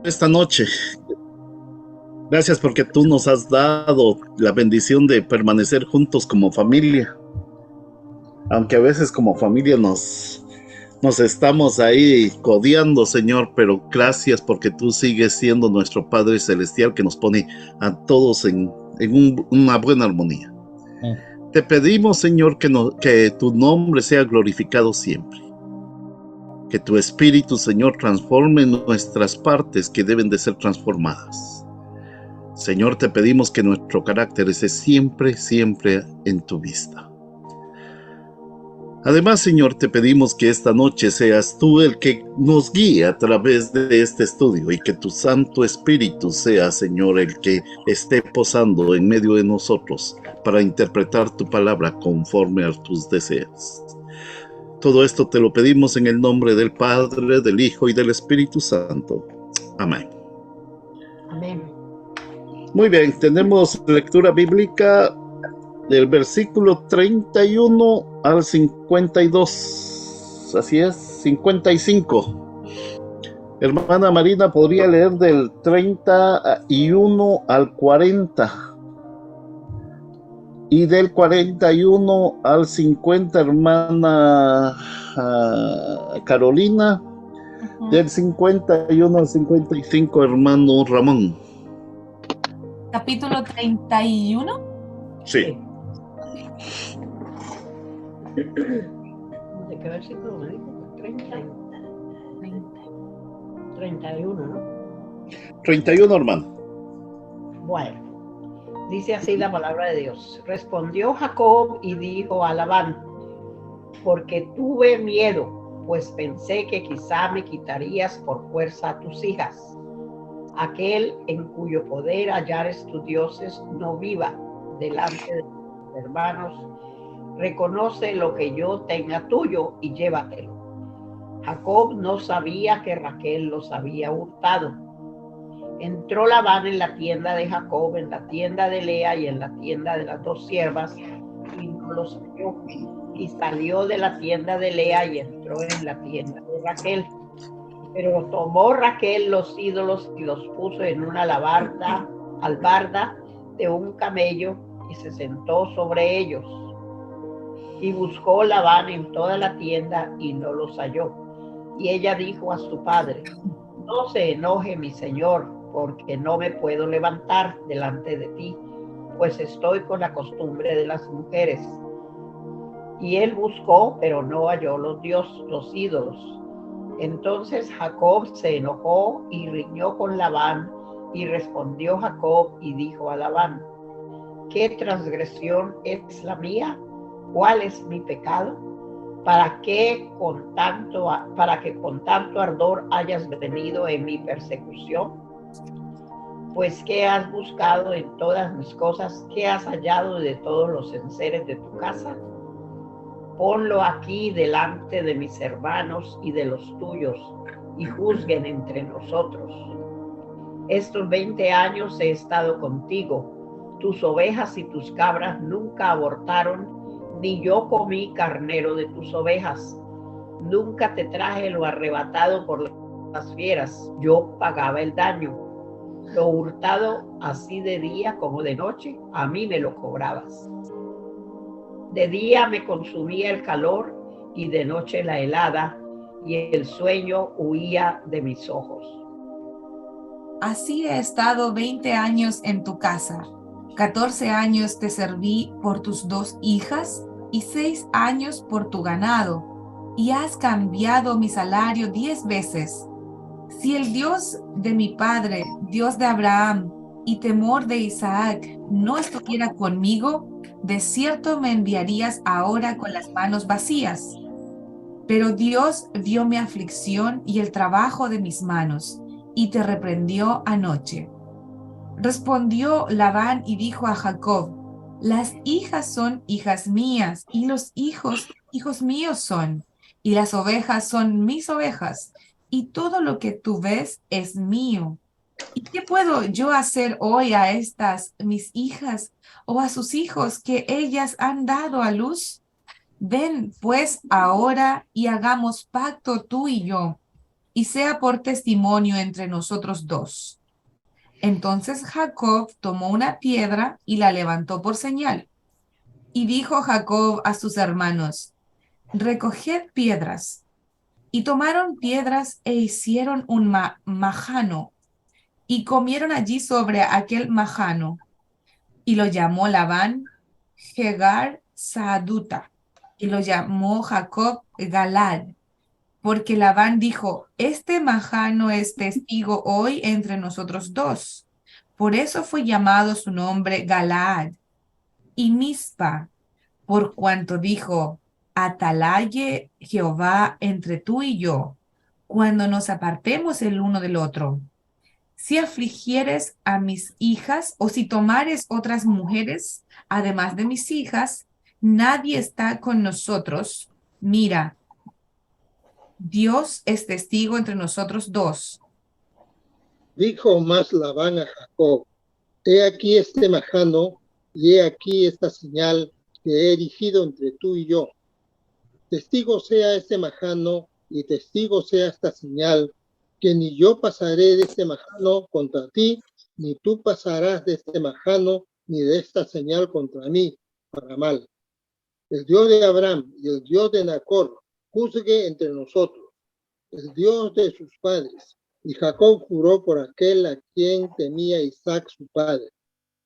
esta noche. Gracias porque tú nos has dado la bendición de permanecer juntos como familia. Aunque a veces como familia nos estamos ahí codeando, Señor, pero gracias porque tú sigues siendo nuestro Padre Celestial que nos pone a todos en una buena armonía. Te pedimos, Señor, que tu nombre sea glorificado siempre. Que tu Espíritu, Señor, transforme nuestras partes que deben de ser transformadas. Señor, te pedimos que nuestro carácter esté siempre, siempre en tu vista. Además, Señor, te pedimos que esta noche seas tú el que nos guíe a través de este estudio y que tu Santo Espíritu sea, Señor, el que esté posando en medio de nosotros para interpretar tu palabra conforme a tus deseos. Todo esto te lo pedimos en el nombre del Padre, del Hijo y del Espíritu Santo. Amén. Amén. Muy bien, tenemos lectura bíblica del versículo 31 al 52. Así es, 55. Hermana Marina, ¿podría leer del 31 al 40? Y del 41 al 50, hermana Carolina. Del 51 al 55, hermano Ramón. Capítulo 31. Sí. ¿De qué versículo me dijo? 31, ¿no? 31, hermano. Bueno, dice así la palabra de Dios. Respondió Jacob y dijo a Labán: porque tuve miedo, pues pensé que quizá me quitarías por fuerza a tus hijas. Aquel en cuyo poder hallares tus dioses no viva delante de tus hermanos. Reconoce lo que yo tenga tuyo y llévatelo. Jacob no sabía que Raquel los había hurtado. Entró Labán en la tienda de Jacob, en la tienda de Lea y en la tienda de las dos siervas, y no los halló. Y salió de la tienda de Lea y entró en la tienda de Raquel. Pero tomó Raquel los ídolos y los puso en una albarda de un camello y se sentó sobre ellos. Y buscó Labán en toda la tienda y no los halló. Y ella dijo a su padre: no se enoje mi señor, porque no me puedo levantar delante de ti, pues estoy con la costumbre de las mujeres. Y él buscó, pero no halló los ídolos. Entonces Jacob se enojó y riñó con Labán, y respondió Jacob y dijo a Labán: ¿qué transgresión es la mía? ¿Cuál es mi pecado? ¿Para que con tanto ardor hayas venido en mi persecución? Pues ¿qué has buscado en todas mis cosas? ¿Qué has hallado de todos los enseres de tu casa? Ponlo aquí delante de mis hermanos y de los tuyos, y juzguen entre nosotros. Estos 20 años he estado contigo. Tus ovejas y tus cabras nunca abortaron, ni yo comí carnero de tus ovejas. Nunca te traje lo arrebatado por las fieras. Yo pagaba el daño. Lo hurtado, así de día como de noche, a mí me lo cobrabas. De día me consumía el calor y de noche la helada, y el sueño huía de mis ojos. Así he estado 20 años en tu casa. 14 años te serví por tus 2 hijas y 6 años por tu ganado, y has cambiado mi salario 10 veces. Si el Dios de mi padre, Dios de Abraham y temor de Isaac, no estuviera conmigo, de cierto me enviarías ahora con las manos vacías. Pero Dios vio mi aflicción y el trabajo de mis manos, y te reprendió anoche. Respondió Labán y dijo a Jacob: las hijas son hijas mías, y los hijos, hijos míos son, y las ovejas son mis ovejas, y todo lo que tú ves es mío. ¿Y qué puedo yo hacer hoy a estas mis hijas o a sus hijos que ellas han dado a luz? Ven pues ahora y hagamos pacto tú y yo. y sea por testimonio entre nosotros dos. Entonces Jacob tomó una piedra y la levantó por señal. Y dijo Jacob a sus hermanos, recoged piedras. Y tomaron piedras e hicieron un majano, y comieron allí sobre aquel majano. Y lo llamó Labán Jegar Saaduta, y lo llamó Jacob Galad, porque Labán dijo, este majano es testigo hoy entre nosotros dos. Por eso fue llamado su nombre Galaad. Y Mispa, por cuanto dijo, atalaye Jehová entre tú y yo, cuando nos apartemos el uno del otro. Si afligieres a mis hijas, o si tomares otras mujeres, además de mis hijas, nadie está con nosotros. Mira, Dios es testigo entre nosotros dos. Dijo más Labán a Jacob, he aquí este majano, y he aquí esta señal que he erigido entre tú y yo. Testigo sea este majano, y testigo sea esta señal, que ni yo pasaré de este majano contra ti, ni tú pasarás de este majano, ni de esta señal contra mí, para mal. El Dios de Abraham y el Dios de Nacor juzgue entre nosotros, el Dios de sus padres. Y Jacob juró por aquel a quien temía Isaac su padre.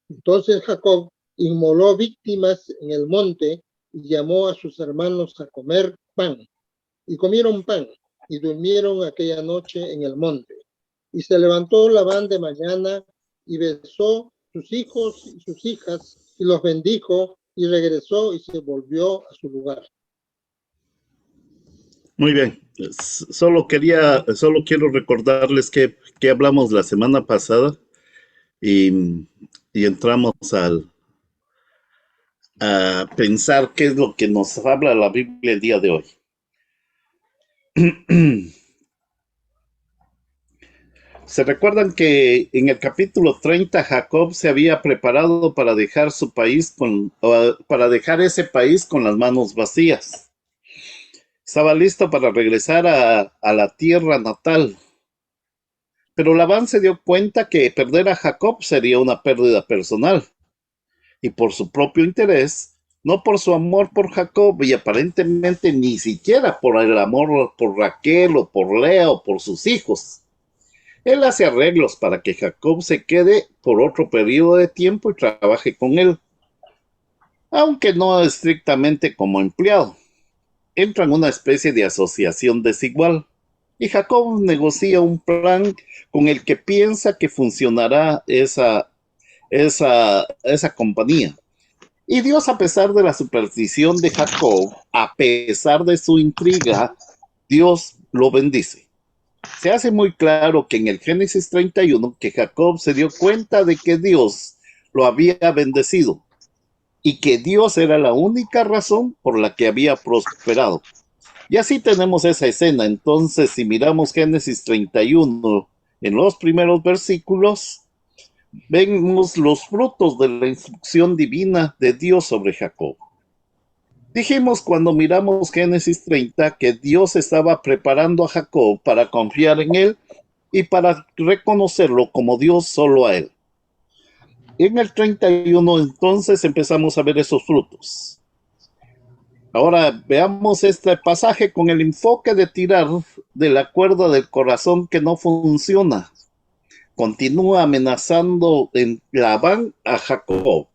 Entonces Jacob inmoló víctimas en el monte y llamó a sus hermanos a comer pan. Y comieron pan y durmieron aquella noche en el monte. Y se levantó Labán de mañana y besó sus hijos y sus hijas y los bendijo y regresó y se volvió a su lugar. Muy bien. Solo quiero recordarles que hablamos la semana pasada y entramos a pensar qué es lo que nos habla la Biblia el día de hoy. Se recuerdan que en el capítulo 30 Jacob se había preparado para dejar para dejar ese país con las manos vacías. Estaba listo para regresar a la tierra natal. Pero Labán se dio cuenta que perder a Jacob sería una pérdida personal. Y por su propio interés, no por su amor por Jacob y aparentemente ni siquiera por el amor por Raquel o por Lea o por sus hijos. Él hace arreglos para que Jacob se quede por otro periodo de tiempo y trabaje con él, aunque no estrictamente como empleado. Entra en una especie de asociación desigual y Jacob negocia un plan con el que piensa que funcionará esa compañía. Y Dios, a pesar de la superstición de Jacob, a pesar de su intriga, Dios lo bendice. Se hace muy claro que en el Génesis 31 que Jacob se dio cuenta de que Dios lo había bendecido y que Dios era la única razón por la que había prosperado. Y así tenemos esa escena. Entonces, si miramos Génesis 31 en los primeros versículos, vemos los frutos de la instrucción divina de Dios sobre Jacob. Dijimos cuando miramos Génesis 30 que Dios estaba preparando a Jacob para confiar en él y para reconocerlo como Dios solo a él. En el 31 entonces empezamos a ver esos frutos. Ahora veamos este pasaje con el enfoque de tirar de la cuerda del corazón que no funciona. Continúa amenazando en Labán a Jacob.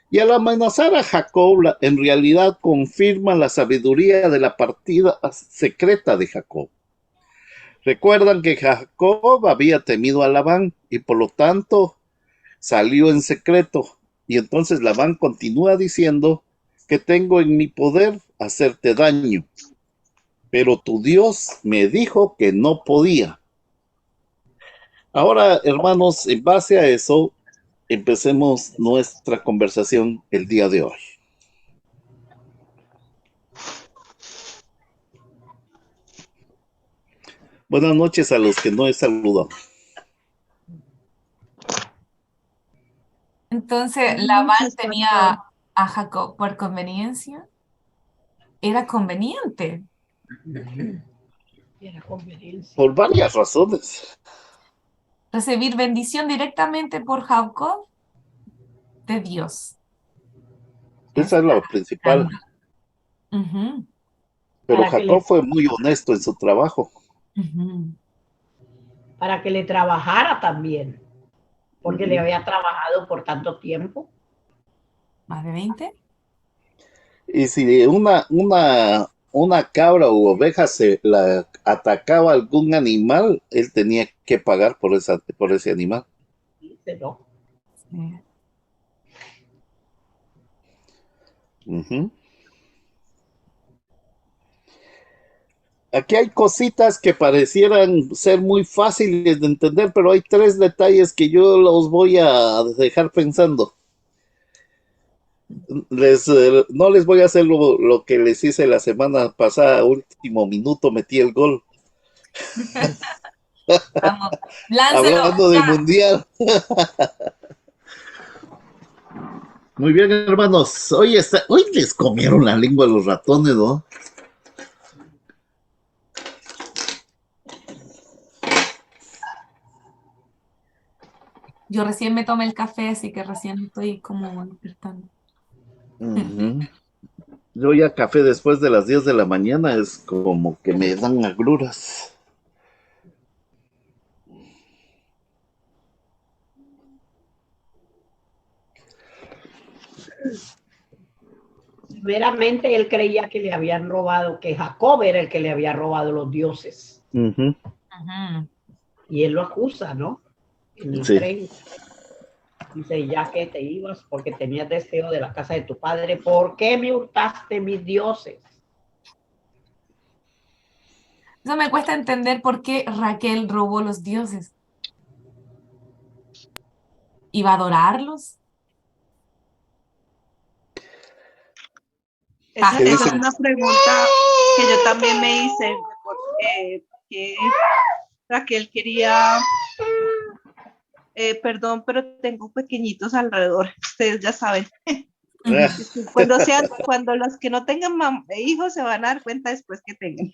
Y al amenazar a Jacob, en realidad confirma la sabiduría de la partida secreta de Jacob. Recuerdan que Jacob había temido a Labán y por lo tanto salió en secreto. Y entonces Labán continúa diciendo que tengo en mi poder hacerte daño. Pero tu Dios me dijo que no podía. Ahora, hermanos, en base a eso, empecemos nuestra conversación el día de hoy. Buenas noches a los que no he saludado. Entonces, Labán tenía a Jacob por conveniencia. Era conveniente. Era conveniencia. Por varias razones. Recibir bendición directamente por Jacob de Dios. Esa es la principal. Ujú, Pero Para que Jacob le, fue muy honesto en su trabajo. ujú. para que le trabajara también, porque le Ujú. había trabajado por tanto tiempo. ¿Más de 20? Y si una cabra u oveja se la atacaba a algún animal, él tenía que pagar por ese animal. Dice, ¿no? Sí. Ujú. Aquí hay cositas que parecieran ser muy fáciles de entender, pero hay tres detalles que yo los voy a dejar pensando. No les voy a hacer lo que les hice la semana pasada, último minuto metí el gol. Vamos, láncelo. Hablando del Ya. mundial. Muy bien, hermanos. Hoy les comieron la lengua a los ratones, ¿no? Yo recién me tomé el café, así que recién estoy como despertando. Ujú. Yo ya café después de las 10 de la mañana es como que me dan agruras. Primeramente él creía que le habían robado, que Jacob era el que le había robado los dioses. Ujú. Ujú. Y él lo acusa, ¿no? En el Sí. 30. Dice, ya que te ibas porque tenías deseo de la casa de tu padre, ¿por qué me hurtaste mis dioses? Eso me cuesta entender por qué Raquel robó los dioses. ¿Iba a adorarlos? Esa, ¿Qué esa es dicen? una pregunta que yo también me hice, que Raquel quería, perdón, pero tengo pequeñitos alrededor, ustedes ya saben. Ah, Cuando los que no tengan hijos se van a dar cuenta después que tengan.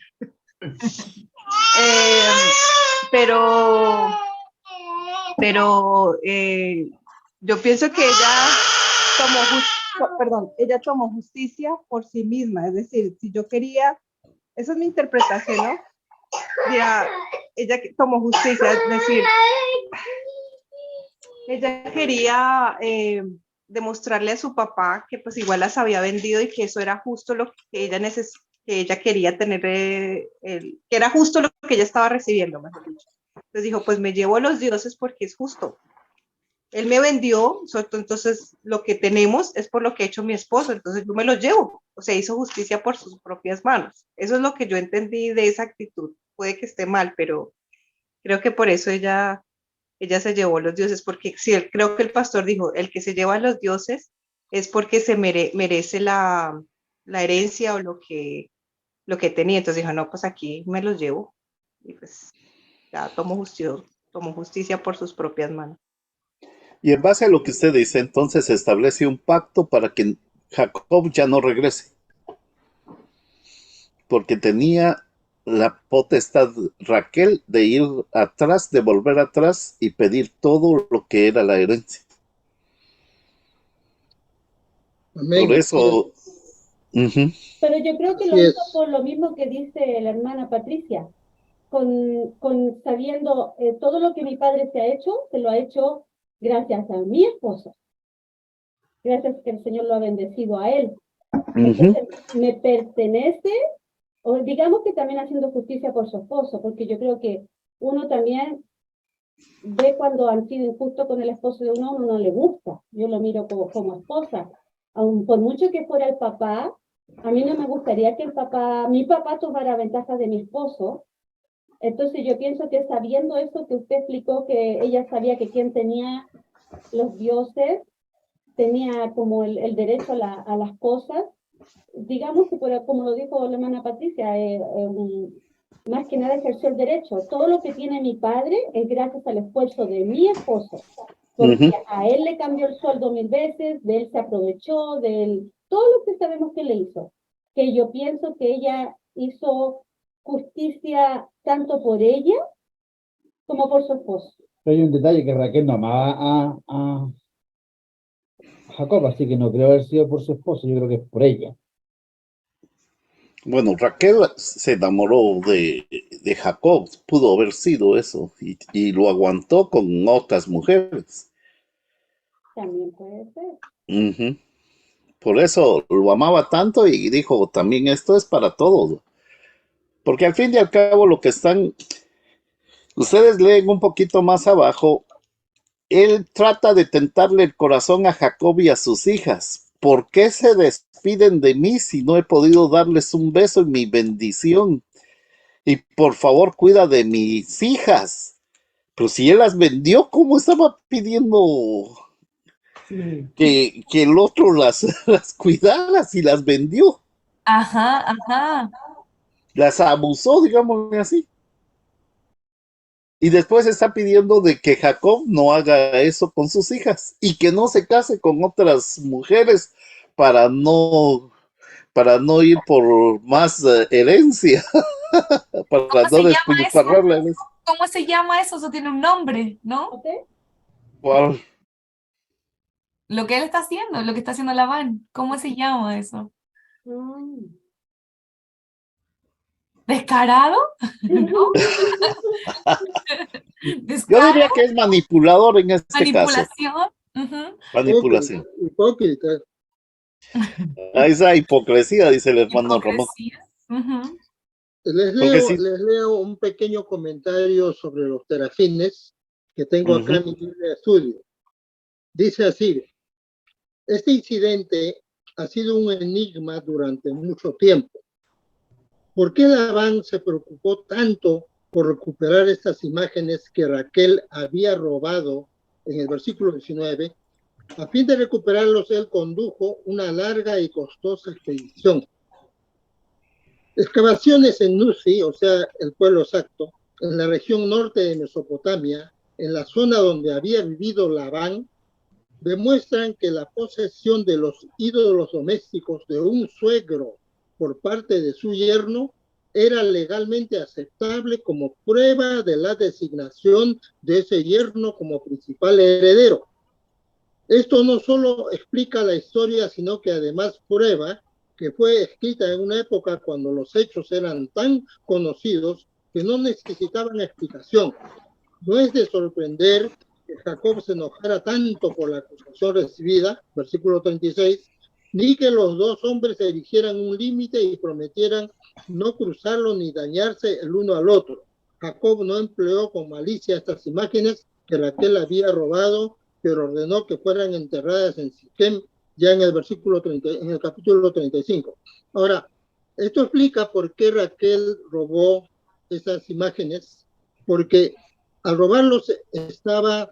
Pero yo pienso que ella tomó justicia por sí misma, es decir, si yo quería, esa es mi interpretación, ¿no? Mira, ella tomó justicia, es decir, ella quería demostrarle a su papá que pues igual las había vendido y que eso era justo lo que que ella quería tener, que era justo lo que ella estaba recibiendo, mejor dicho. Entonces dijo, pues me llevo a los dioses porque es justo. Él me vendió, entonces lo que tenemos es por lo que ha hecho mi esposo, entonces yo me los llevo. O sea, hizo justicia por sus propias manos. Eso es lo que yo entendí de esa actitud. Puede que esté mal, pero creo que por eso ella se llevó los dioses, porque sí, creo que el pastor dijo, el que se lleva a los dioses es porque se merece la herencia o lo que tenía. Entonces dijo, no, pues aquí me los llevo. Y pues ya tomó justicia por sus propias manos. y en base a lo que usted dice, entonces se establece un pacto para que Jacob ya no regrese, porque tenía la potestad Raquel de ir atrás, de volver atrás y pedir todo lo que era la herencia. Por Amén, así es, eso, ujú, Pero yo creo que lo así hizo es. por lo mismo que dice la hermana Patricia, con sabiendo todo lo que mi padre se ha hecho, se lo ha hecho gracias a mi esposo, gracias que el Señor lo ha bendecido a él. ujú. Entonces, me pertenece, o digamos que también haciendo justicia por su esposo, porque yo creo que uno también ve cuando han sido injustos con el esposo de uno no le gusta. Yo lo miro como esposa. Aun por mucho que fuera el papá, a mí no me gustaría que mi papá tomara ventaja de mi esposo. Entonces yo pienso que sabiendo eso que usted explicó, que ella sabía que quien tenía los dioses tenía como el derecho a las cosas, digamos que como lo dijo la hermana Patricia, más que nada ejerció el derecho. Todo lo que tiene mi padre es gracias al esfuerzo de mi esposo, porque Ujú. a él le cambió el sueldo 1000 veces, de él se aprovechó, de él, todo lo que sabemos que le hizo. Que yo pienso que ella hizo justicia tanto por ella como por su esposo. Pero hay un detalle que Raquel no amaba a Jacob, así que no creo haber sido por su esposo, yo creo que es por ella. Bueno, Raquel se enamoró de Jacob, pudo haber sido eso, y lo aguantó con otras mujeres. También puede ser. Ujú. Por eso lo amaba tanto y dijo, también esto es para todos. Porque al fin y al cabo lo que están, ustedes leen un poquito más abajo, él trata de tentarle el corazón a Jacob y a sus hijas. ¿Por qué se despiden de mí si no he podido darles un beso y mi bendición? Y por favor, cuida de mis hijas. Pero si él las vendió, ¿cómo estaba pidiendo que el otro las cuidara si las vendió? Ajá, ajá. Las abusó, digamos así. Y después está pidiendo de que Jacob no haga eso con sus hijas y que no se case con otras mujeres para no, para no ir por más herencia, para ¿Cómo no se llama eso? despilfarrar la herencia. ¿Cómo se llama eso? Eso tiene un nombre, ¿no? ¿Ok? ¿Cuál? Lo que él está haciendo, lo que está haciendo Labán. ¿Cómo se llama eso? Mm. ¿Descarado? ¿No? Yo ¿Descaro? diría que es manipulador en este caso. ¿Manipulación? Ujú. Manipulación. Hipócrita. A esa hipocresía, dice el hermano Ramón. Hipocresía. Ujú. Porque sí. Les leo un pequeño comentario sobre los terafines que tengo acá en mi Biblia de estudio. Dice así: este incidente ha sido un enigma durante mucho tiempo. ¿Por qué Labán se preocupó tanto por recuperar estas imágenes que Raquel había robado en el versículo 19? A fin de recuperarlos, él condujo una larga y costosa expedición. Excavaciones en Nuzi, o sea, el pueblo exacto, en la región norte de Mesopotamia, en la zona donde había vivido Labán, demuestran que la posesión de los ídolos domésticos de un suegro por parte de su yerno era legalmente aceptable como prueba de la designación de ese yerno como principal heredero. Esto no solo explica la historia, sino que además prueba que fue escrita en una época cuando los hechos eran tan conocidos que no necesitaban explicación. No es de sorprender que Jacob se enojara tanto por la acusación recibida, versículo 36, ni que los dos hombres erigieran un límite y prometieran no cruzarlo ni dañarse el uno al otro. Jacob no empleó con malicia estas imágenes que Raquel había robado, pero ordenó que fueran enterradas en Siquem, ya en el versículo 30, en el capítulo 35. Ahora, esto explica por qué Raquel robó esas imágenes, porque al robarlos estaba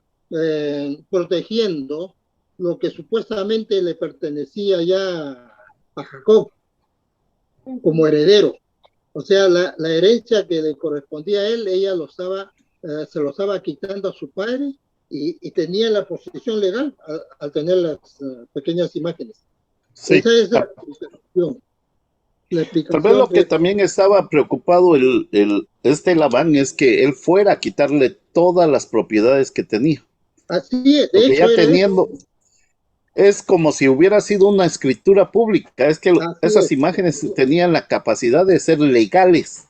protegiendo lo que supuestamente le pertenecía ya a Jacob como heredero. O sea, la herencia que le correspondía a él, ella se lo estaba quitando a su padre y tenía la posición legal al tener las pequeñas imágenes. Sí. Esa es la explicación. La explicación Tal vez lo que también estaba preocupado este Labán es que él fuera a quitarle todas las propiedades que tenía. Así es, de Porque hecho ya era teniendo, eso. es como si hubiera sido una escritura pública. Es que Así esas es, imágenes tenían la capacidad de ser legales,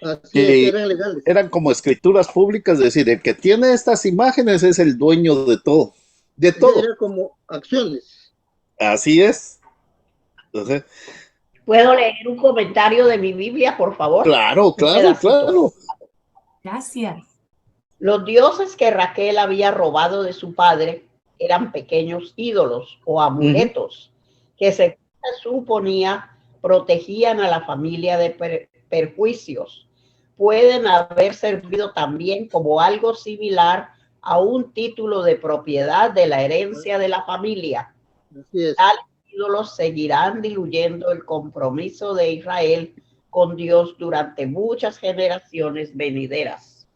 así es, que eran legales. eran como escrituras públicas, es decir, el que tiene estas imágenes es el dueño de todo. De todo. Era como acciones. Así es. Entonces, ¿Puedo leer un comentario de mi Biblia, por favor? claro, Un claro, pedacito. claro. Gracias. Los dioses que Raquel había robado de su padre eran pequeños ídolos o amuletos que se suponía protegían a la familia de perjuicios. Pueden haber servido también como algo similar a un título de propiedad de la herencia de la familia. Así es. Tales ídolos seguirán diluyendo el compromiso de Israel con Dios durante muchas generaciones venideras.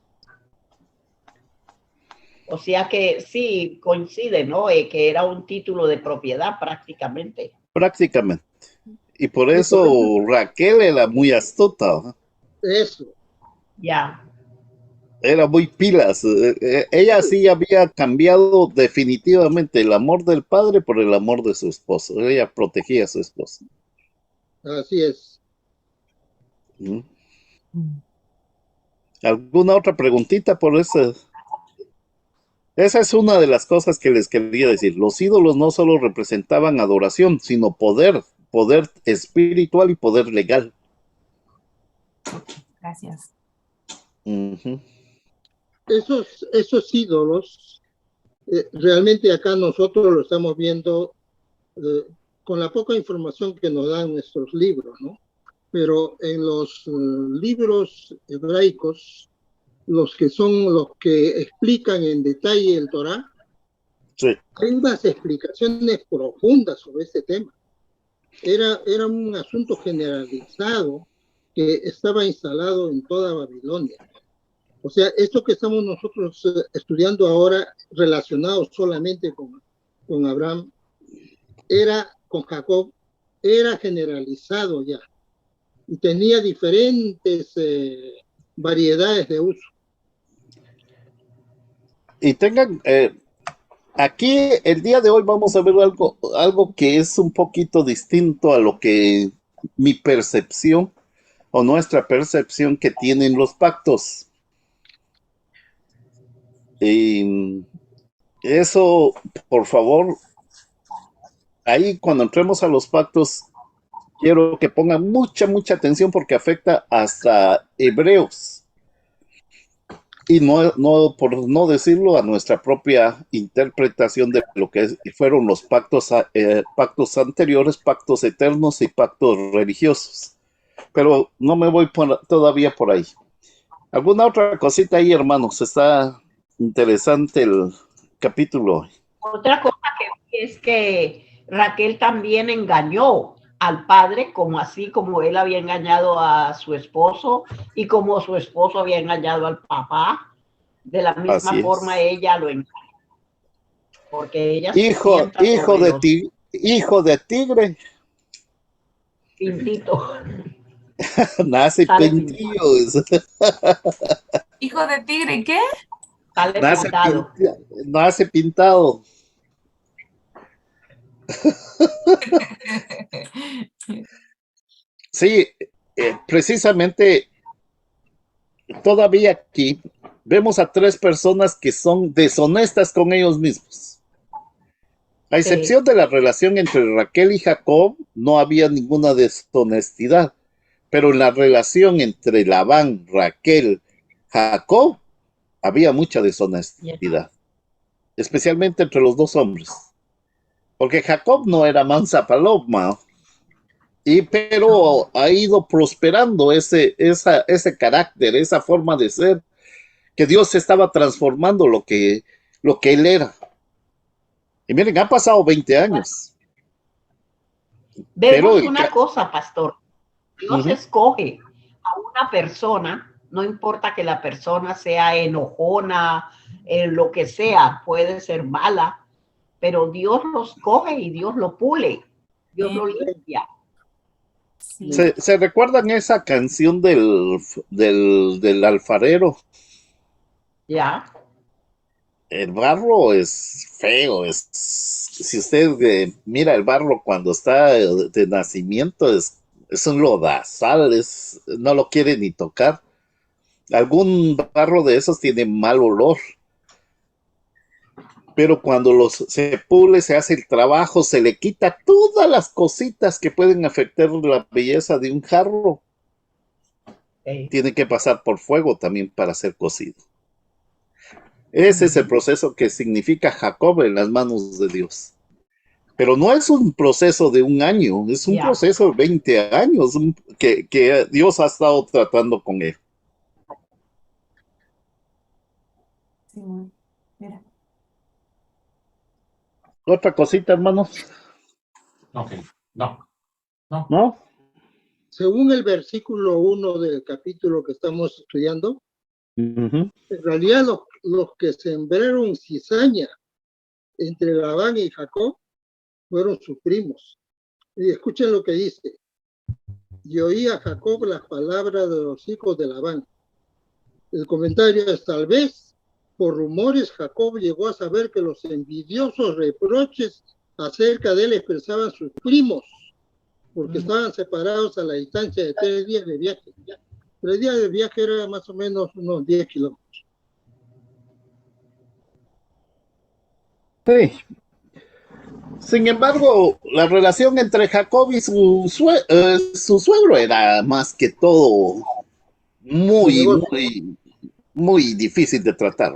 O sea que sí, coincide, ¿no? Que era un título de propiedad prácticamente. Prácticamente. Y por Sí, eso Raquel era muy astuta. ¿No? Eso. Ya. Era muy pilas. Ella sí había cambiado definitivamente el amor del padre por el amor de su esposo. Ella protegía a su esposo. Así es. ¿Mm? ¿Alguna otra preguntita por eso? Esa es una de las cosas que les quería decir. Los ídolos no solo representaban adoración, sino poder, poder espiritual y poder legal. Gracias. Ujú. Esos ídolos, realmente acá nosotros lo estamos viendo con la poca información que nos dan nuestros libros, ¿no? Pero en los libros hebraicos, los que son los que explican en detalle el Torá, Sí. hay unas explicaciones profundas sobre este tema. Era un asunto generalizado que estaba instalado en toda Babilonia. O sea, esto que estamos nosotros estudiando ahora, relacionado solamente con Abraham, con Jacob, era generalizado ya y tenía diferentes variedades de uso. Y tengan, aquí el día de hoy vamos a ver algo que es un poquito distinto a lo que mi percepción o nuestra percepción que tienen los pactos. Y eso, por favor, ahí cuando entremos a los pactos, quiero que pongan mucha atención porque afecta hasta hebreos. Y no, por no decirlo, a nuestra propia interpretación de lo que fueron los pactos anteriores, pactos eternos y pactos religiosos. Pero no me voy todavía por ahí. ¿Alguna otra cosita ahí, hermanos? Está interesante el capítulo. Otra cosa que vi es que Raquel también engañó al padre, como así como él había engañado a su esposo y como su esposo había engañado al papá. De la misma Así forma es. ella lo engañó, porque ella se Hijo, sienta sobre los hijo de tigre, pintitos, nace sale pintado, pintillo, Hijo de tigre, ¿qué? sale nace, pintado. nace pintado. Sí, precisamente todavía aquí vemos a tres personas que son deshonestas con ellos mismos. A Sí, excepción de la relación entre Raquel y Jacob, no había ninguna deshonestidad. Pero en la relación entre Labán, Raquel, Jacob, había mucha yeah. deshonestidad. Especialmente entre los dos hombres. Porque Jacob no era mansa paloma, pero ha ido prosperando ese carácter, esa forma de ser, que Dios estaba transformando lo que él era. Y miren, han pasado 20 años, pero Vemos una cosa, pastor. Dios uh-huh. escoge a una persona, no importa que la persona sea enojona, lo que sea, puede ser mala, pero Dios los coge y Dios lo pule, Dios lo limpia. Sí. ¿Se recuerdan esa canción del alfarero? Ya. El barro es feo, si usted mira el barro cuando está de nacimiento, es un lodazal, no lo quiere ni tocar. Algún barro de esos tiene mal olor, pero cuando se pule, se hace el trabajo, se le quita todas las cositas que pueden afectar la belleza de un jarro. Tiene que pasar por fuego también para ser cocido. Ese es el proceso que significa Jacob en las manos de Dios. Pero no es un proceso de un año, es un proceso de 20 años que Dios ha estado tratando con él. Sí, mira. ¿Otra cosita, hermanos? Okay. No. ¿No? Según el versículo 1 del capítulo que estamos estudiando, en realidad los que sembraron cizaña entre Labán y Jacob fueron sus primos. Y escuchen lo que dice. y oía Jacob las palabras de los hijos de Labán. El comentario es: tal vez por rumores Jacob llegó a saber que los envidiosos reproches acerca de él expresaban sus primos, porque estaban separados a la distancia de 3 días de viaje. 3 días de viaje era más o menos unos 10 kilómetros. Sí. Sin embargo, la relación entre Jacob y su suegro era más que todo muy, muy, muy difícil de tratar.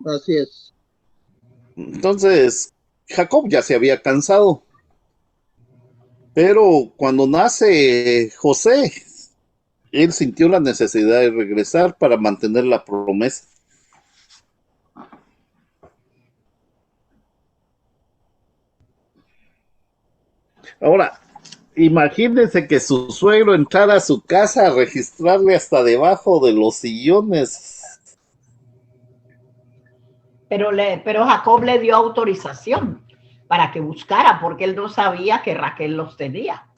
Así es. Entonces, Jacob ya se había cansado. Pero cuando nace José, él sintió la necesidad de regresar para mantener la promesa. Ahora, imagínense que su suegro entrara a su casa a registrarle hasta debajo de los sillones. Pero Jacob le dio autorización para que buscara, porque él no sabía que Raquel los tenía.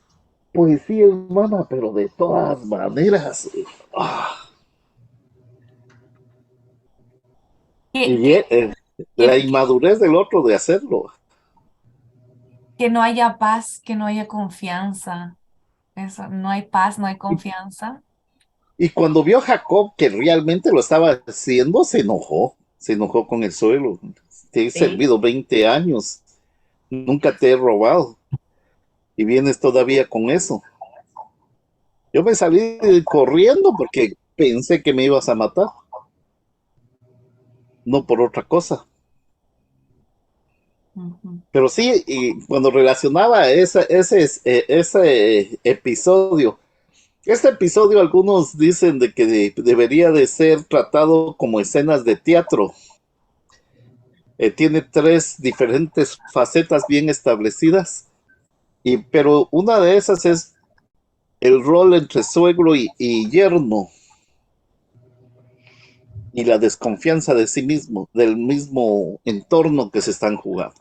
Pues sí, hermana, pero de todas maneras. Y la inmadurez del otro de hacerlo. Que no haya paz, que no haya confianza. Eso, no hay paz, no hay confianza. Y cuando vio a Jacob que realmente lo estaba haciendo, se enojó. Se enojó con el suelo. Te he servido 20 años. Nunca te he robado. Y vienes todavía con eso. Yo me salí corriendo porque pensé que me ibas a matar. No por otra cosa. Pero sí, y cuando relacionaba ese episodio, este episodio algunos dicen de que debería de ser tratado como escenas de teatro. Tiene 3 diferentes facetas bien establecidas, pero una de esas es el rol entre suegro y yerno y la desconfianza de sí mismo, del mismo entorno que se están jugando.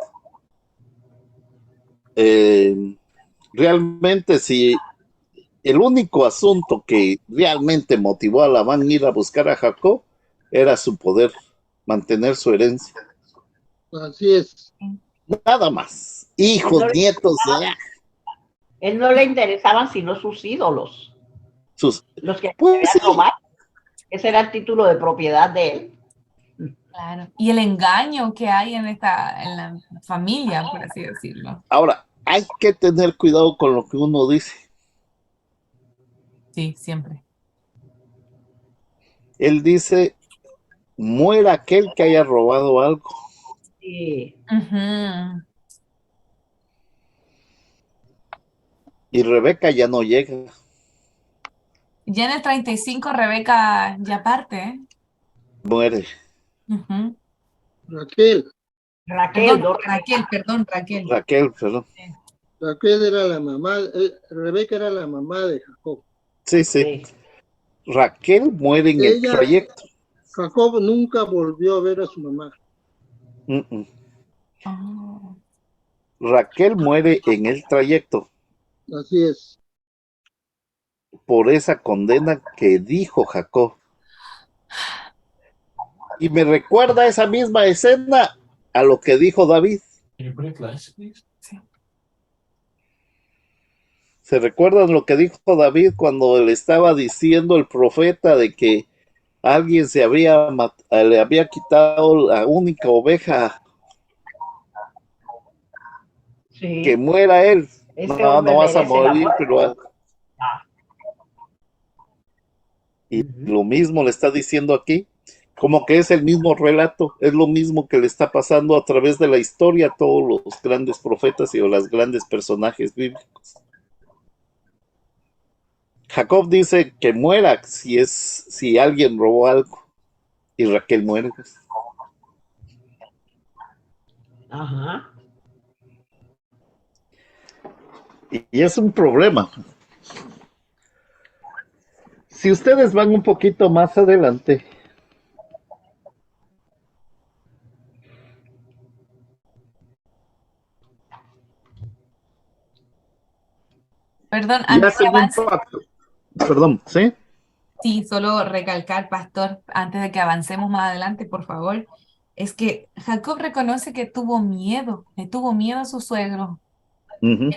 Realmente si el único asunto que realmente motivó a Labán a ir a buscar a Jacob era su poder, mantener su herencia. Así es. Nada más. Hijos, nietos. Él no le interesaban sino sus ídolos. Los que pues habían robado. Ese era el título de propiedad de él. Claro. Y el engaño que hay en la familia, por así decirlo. Ahora, hay que tener cuidado con lo que uno dice. Sí, siempre. Él dice, muera aquel que haya robado algo. Sí. Y Rebeca ya no llega. Ya en el 35 Rebeca ya parte, ¿eh? Muere. Raquel. Perdón, Raquel. Raquel, perdón. Raquel era la mamá, Rebeca era la mamá de Jacob. Sí. Raquel muere en el trayecto. Jacob nunca volvió a ver a su mamá. Raquel muere en el trayecto. Así es. Por esa condena que dijo Jacob. Y me recuerda esa misma escena a lo que dijo David. ¿Se recuerdan lo que dijo David cuando le estaba diciendo el profeta de que alguien le había quitado la única oveja? Sí. Que muera él. No vas a morir, pero... Y lo mismo le está diciendo aquí, como que es el mismo relato, es lo mismo que le está pasando a través de la historia a todos los grandes profetas y a los grandes personajes bíblicos. Jacob dice que muera si alguien robó algo, y Raquel muere. Ajá. Y es un problema. Si ustedes van un poquito más adelante, perdón, antes que avance, Perdón, ¿sí? Sí, solo recalcar, pastor, antes de que avancemos más adelante, por favor, es que Jacob reconoce que tuvo miedo, le tuvo miedo a su suegro. Ujú.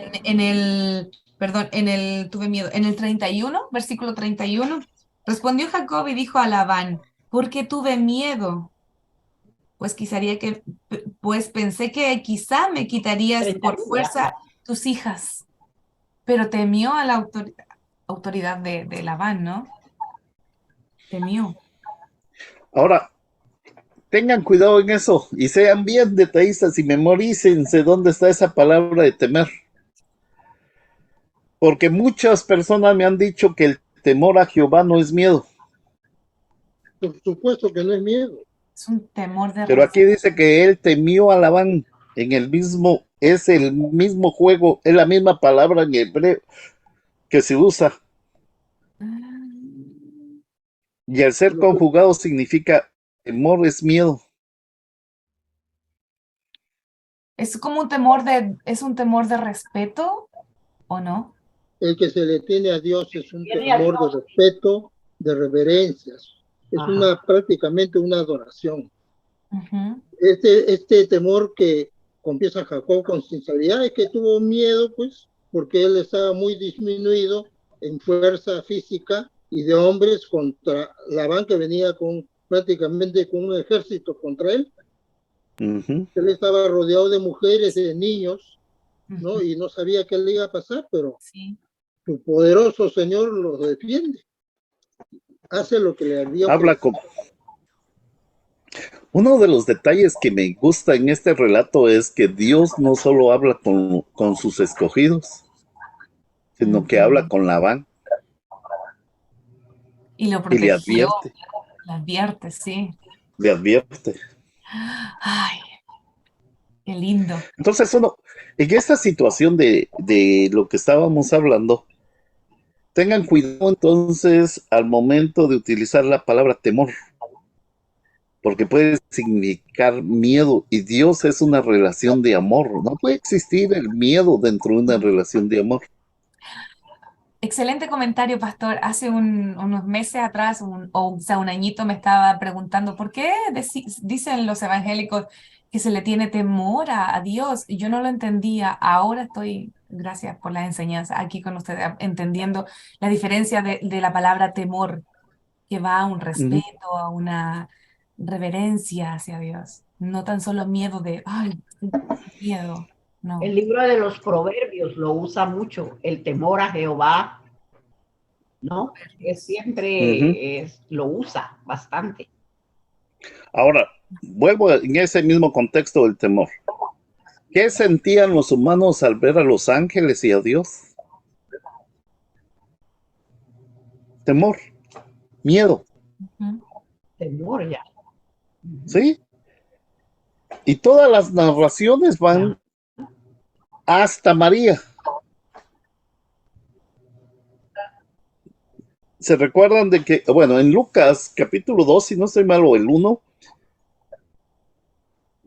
Tuve miedo, en el 31, versículo 31, respondió Jacob y dijo a Labán, ¿por qué tuve miedo? Pues pensé que quizá me quitarías por 31 ya. fuerza tus hijas, pero temió a la autoridad de Labán, ¿no? Temió. Ahora, tengan cuidado en eso y sean bien detallistas y memorícense dónde está esa palabra de temer. Porque muchas personas me han dicho que el temor a Jehová no es miedo. Por supuesto que no es miedo. Es un temor de Pero aquí respeto. dice que él temió a Labán en es el mismo juego, es la misma palabra en hebreo que se usa. Y al ser Lo que- conjugado significa temor es miedo. Es como es un temor de respeto, ¿o no? El que se le tiene a Dios es un Tiene a temor de Dios. respeto, de reverencias. Es Ajá. prácticamente una adoración. Ujú. Este temor que confiesa Jacob con sinceridad es que tuvo miedo, pues, porque él estaba muy disminuido en fuerza física y de hombres contra Labán, que venía prácticamente con un ejército contra él. Ujú. Él estaba rodeado de mujeres, de niños, ¿no? Ujú. Y no sabía qué le iba a pasar, pero Sí. su poderoso Señor lo defiende, hace lo que le había Habla ofrecido. con... Uno de los detalles que me gusta en este relato es que Dios no solo habla con sus escogidos, sino que habla Ujú. con Labán Y lo y protegió, le advierte, sí. le advierte. Ay, qué lindo. Entonces en esta situación de lo que estábamos hablando, tengan cuidado entonces al momento de utilizar la palabra temor, porque puede significar miedo y Dios es una relación de amor. No puede existir el miedo dentro de una relación de amor. Excelente comentario, pastor. Hace unos meses atrás, o sea, un añito, me estaba preguntando por qué dicen los evangélicos que se le tiene temor a Dios. Y yo no lo entendía. Ahora estoy, gracias por la enseñanza, aquí con ustedes, entendiendo la diferencia de la palabra temor, que va a un Ujú. respeto, a una reverencia hacia Dios. No tan solo miedo ay, miedo. El No. libro de los Proverbios lo usa mucho, el temor a Jehová, ¿no? Es Ujú. siempre lo usa bastante. Ahora, vuelvo en ese mismo contexto del temor. ¿Qué sentían los humanos al ver a los ángeles y a Dios? Temor, miedo, Uh-huh. Temor ya. Uh-huh. ¿sí? Y todas las narraciones van hasta María. Se recuerdan de que, bueno, en Lucas capítulo 2, si no estoy mal, o el 1,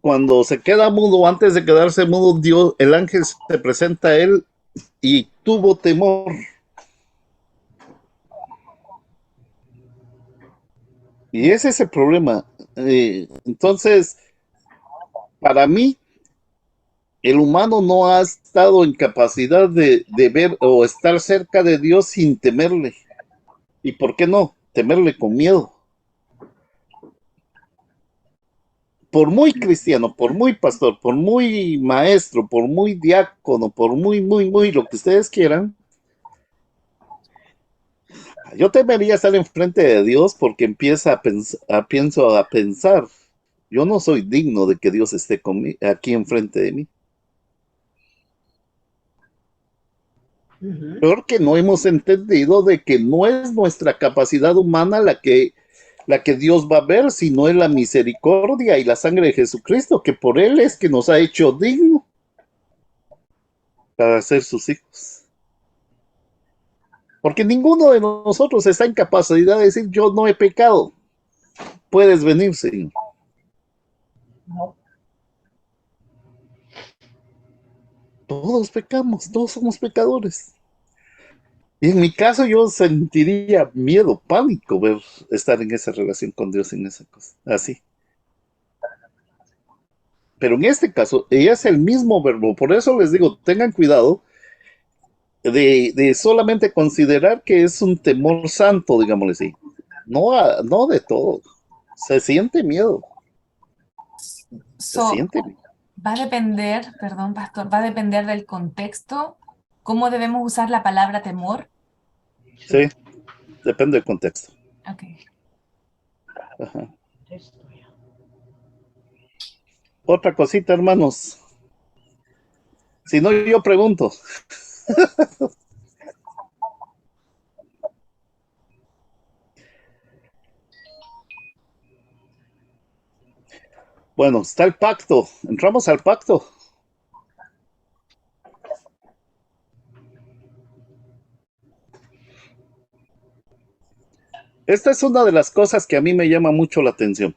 cuando se queda mudo, antes de quedarse mudo, Dios, el ángel se presenta a él y tuvo temor. Y ese es el problema. Entonces, para mí, el humano no ha estado en capacidad de ver o estar cerca de Dios sin temerle. ¿Y por qué no? Temerle con miedo. Por muy cristiano, por muy pastor, por muy maestro, por muy diácono, por muy, lo que ustedes quieran, yo temería estar enfrente de Dios porque pienso a pensar, yo no soy digno de que Dios esté aquí enfrente de mí. Uh-huh. Peor que no hemos entendido de que no es nuestra capacidad humana la que Dios va a ver, sino es la misericordia y la sangre de Jesucristo, que por Él es que nos ha hecho digno para ser sus hijos. Porque ninguno de nosotros está en capacidad de decir, yo no he pecado. Puedes venir, Señor. No. Todos pecamos, todos somos pecadores. Y en mi caso yo sentiría miedo, pánico ver estar en esa relación con Dios en esa cosa, así. Pero en este caso, ella es el mismo verbo, por eso les digo, tengan cuidado de solamente considerar que es un temor santo, digámosle así. No, no de todo. Se siente miedo, se So, siente miedo. va a depender, perdón, pastor, va a depender del contexto, cómo debemos usar la palabra temor. Sí, depende del contexto. Ok. Ajá. Esto ya. Otra cosita, hermanos. Si no, yo pregunto. Bueno, está el pacto. Entramos al pacto. Esta es una de las cosas que a mí me llama mucho la atención.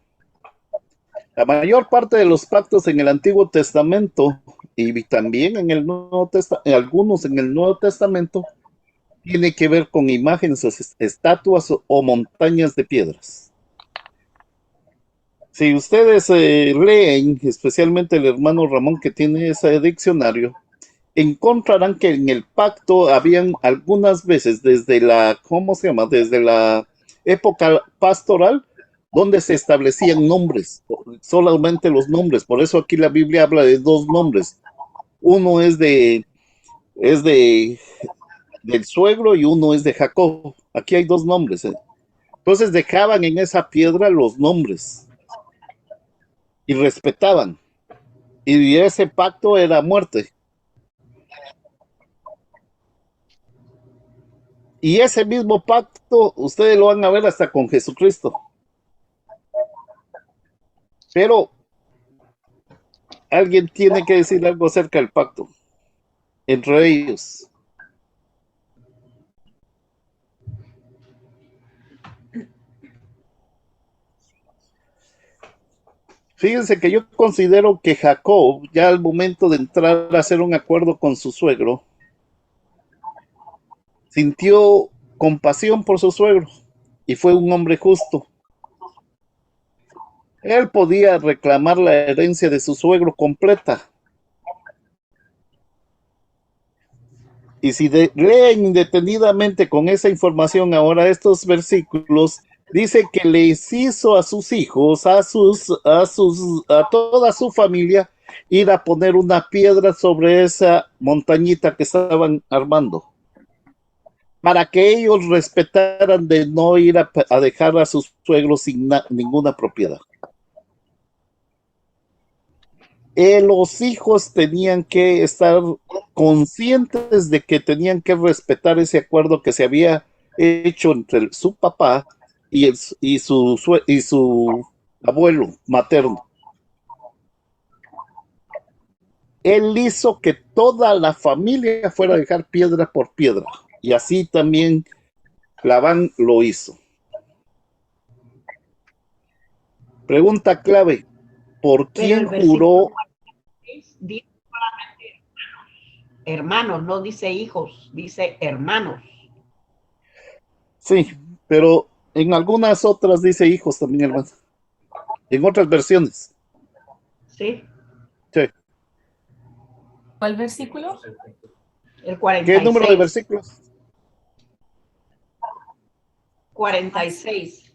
La mayor parte de los pactos en el Antiguo Testamento y también en el Nuevo Testamento, algunos en el Nuevo Testamento, tiene que ver con imágenes, estatuas o montañas de piedras. Si ustedes leen, especialmente el hermano Ramón que tiene ese diccionario, encontrarán que en el pacto habían algunas veces desde la, ¿cómo se llama? Desde la época pastoral, donde se establecían nombres, solamente los nombres. Por eso aquí la Biblia habla de dos nombres. Uno es del suegro y uno es de Jacob. Aquí hay dos nombres. Entonces dejaban en esa piedra los nombres y respetaban. Y ese pacto era muerte. Y ese mismo pacto, ustedes lo van a ver hasta con Jesucristo. Pero alguien tiene que decir algo acerca del pacto entre ellos. Fíjense que yo considero que Jacob, ya al momento de entrar a hacer un acuerdo con su suegro, sintió compasión por su suegro y fue un hombre justo. Él podía reclamar la herencia de su suegro completa. Y si leen detenidamente con esa información ahora estos versículos, dice que les hizo a sus hijos, a toda su familia, ir a poner una piedra sobre esa montañita que estaban armando, para que ellos respetaran de no ir a dejar a sus suegros sin ninguna propiedad. Los hijos tenían que estar conscientes de que tenían que respetar ese acuerdo que se había hecho entre su papá y su abuelo materno. Él hizo que toda la familia fuera a dejar piedra por piedra, y así también Labán lo hizo. Pregunta clave: ¿por quién juró? Dice solamente hermanos, no dice hijos, dice hermanos. Sí, pero en algunas otras dice hijos también, hermano. En otras versiones. Sí. Sí. ¿Cuál versículo? El 46. ¿Qué número de versículos? 46.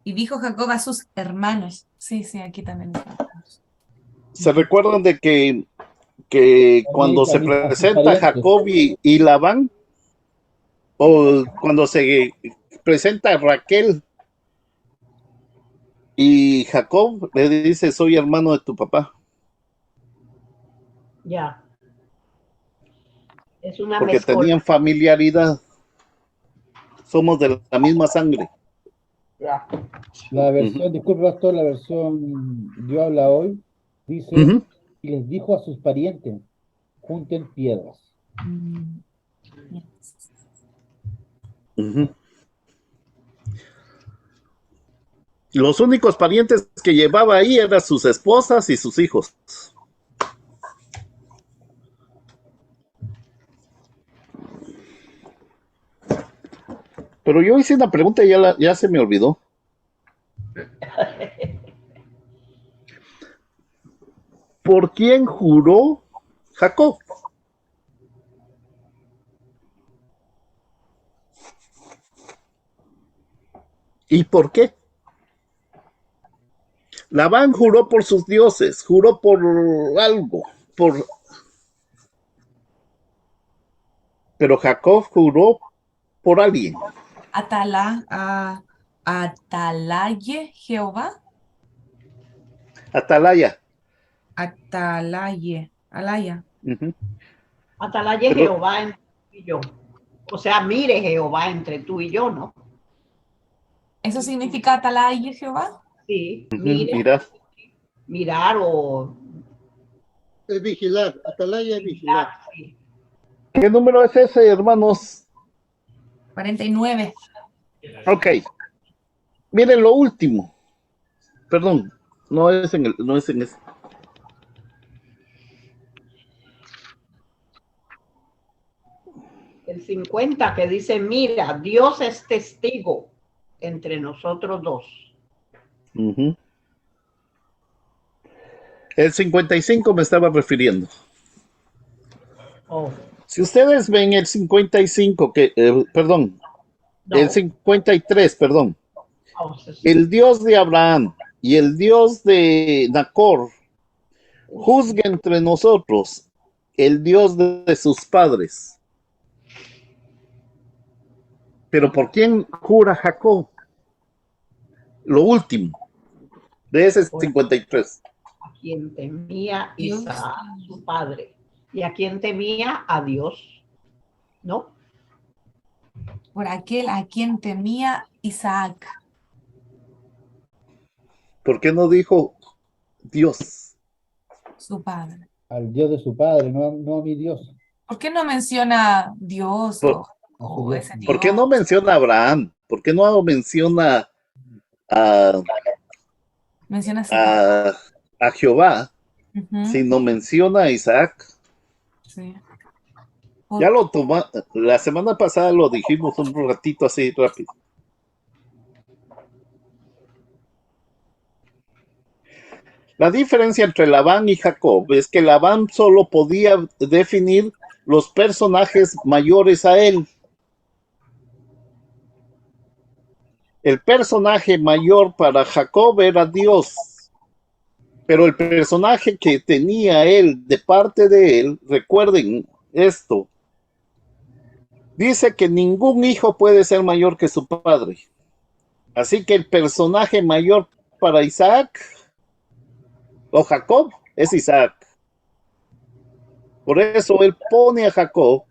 Y dijo Jacob a sus hermanos. Sí, aquí también. ¿Se recuerdan de que cuando se presenta Jacob y Labán, o cuando se presenta Raquel y Jacob, le dice: soy hermano de tu papá? Ya. Es una Porque mezcla. tenían familiaridad. Somos de la misma sangre. Ya. La versión, disculpe pastor, la versión Yo habla hoy, dice, y les dijo a sus parientes, junten piedras. Los únicos parientes que llevaba ahí eran sus esposas y sus hijos. Pero yo hice una pregunta y ya se me olvidó. ¿Por quién juró Jacob? ¿Y por qué? Labán juró por sus dioses, juró por algo, pero Jacob juró por alguien. Atalaye Jehová. Atalaya. Alaya. Atalaye Pero- Jehová entre tú y yo. O sea, mire Jehová entre tú y yo, ¿no? ¿Eso significa Atalaye Jehová? Sí, Ujú, mira, mirar o Es vigilar, atalaya es vigilar. sí. ¿qué número es ese, hermanos? 49. Ok. Miren lo último. Perdón, no es en ese. El 50 que dice, mira, Dios es testigo entre nosotros dos. Ujú. El 55 me estaba refiriendo. Oh, Si ustedes ven el 55, perdón, no. el 53, perdón, Oh, sí. el Dios de Abraham y el Dios de Nacor juzgue entre nosotros el Dios de sus padres. Pero ¿por quién jura Jacob? Lo último de ese 53. A quien temía Dios. Isaac, su padre. Y a quien temía a Dios, ¿no? Por aquel a quien temía Isaac. ¿Por qué no dijo Dios? Su padre. Al Dios de su padre, no a mi Dios. ¿Por qué no menciona Dios o Dios. ese ¿Por Dios? qué no menciona a Abraham? ¿Por qué no menciona a, Menciona a su padre. a Jehová? Ujú, Si no menciona a Isaac, sí. ya lo toma, la semana pasada lo dijimos un ratito así rápido. La diferencia entre Labán y Jacob es que Labán solo podía definir los personajes mayores a él. El personaje mayor para Jacob era Dios, pero el personaje que tenía él de parte de él, recuerden esto, dice que ningún hijo puede ser mayor que su padre. Así que el personaje mayor para Isaac o Jacob es Isaac. Por eso él pone a Jacob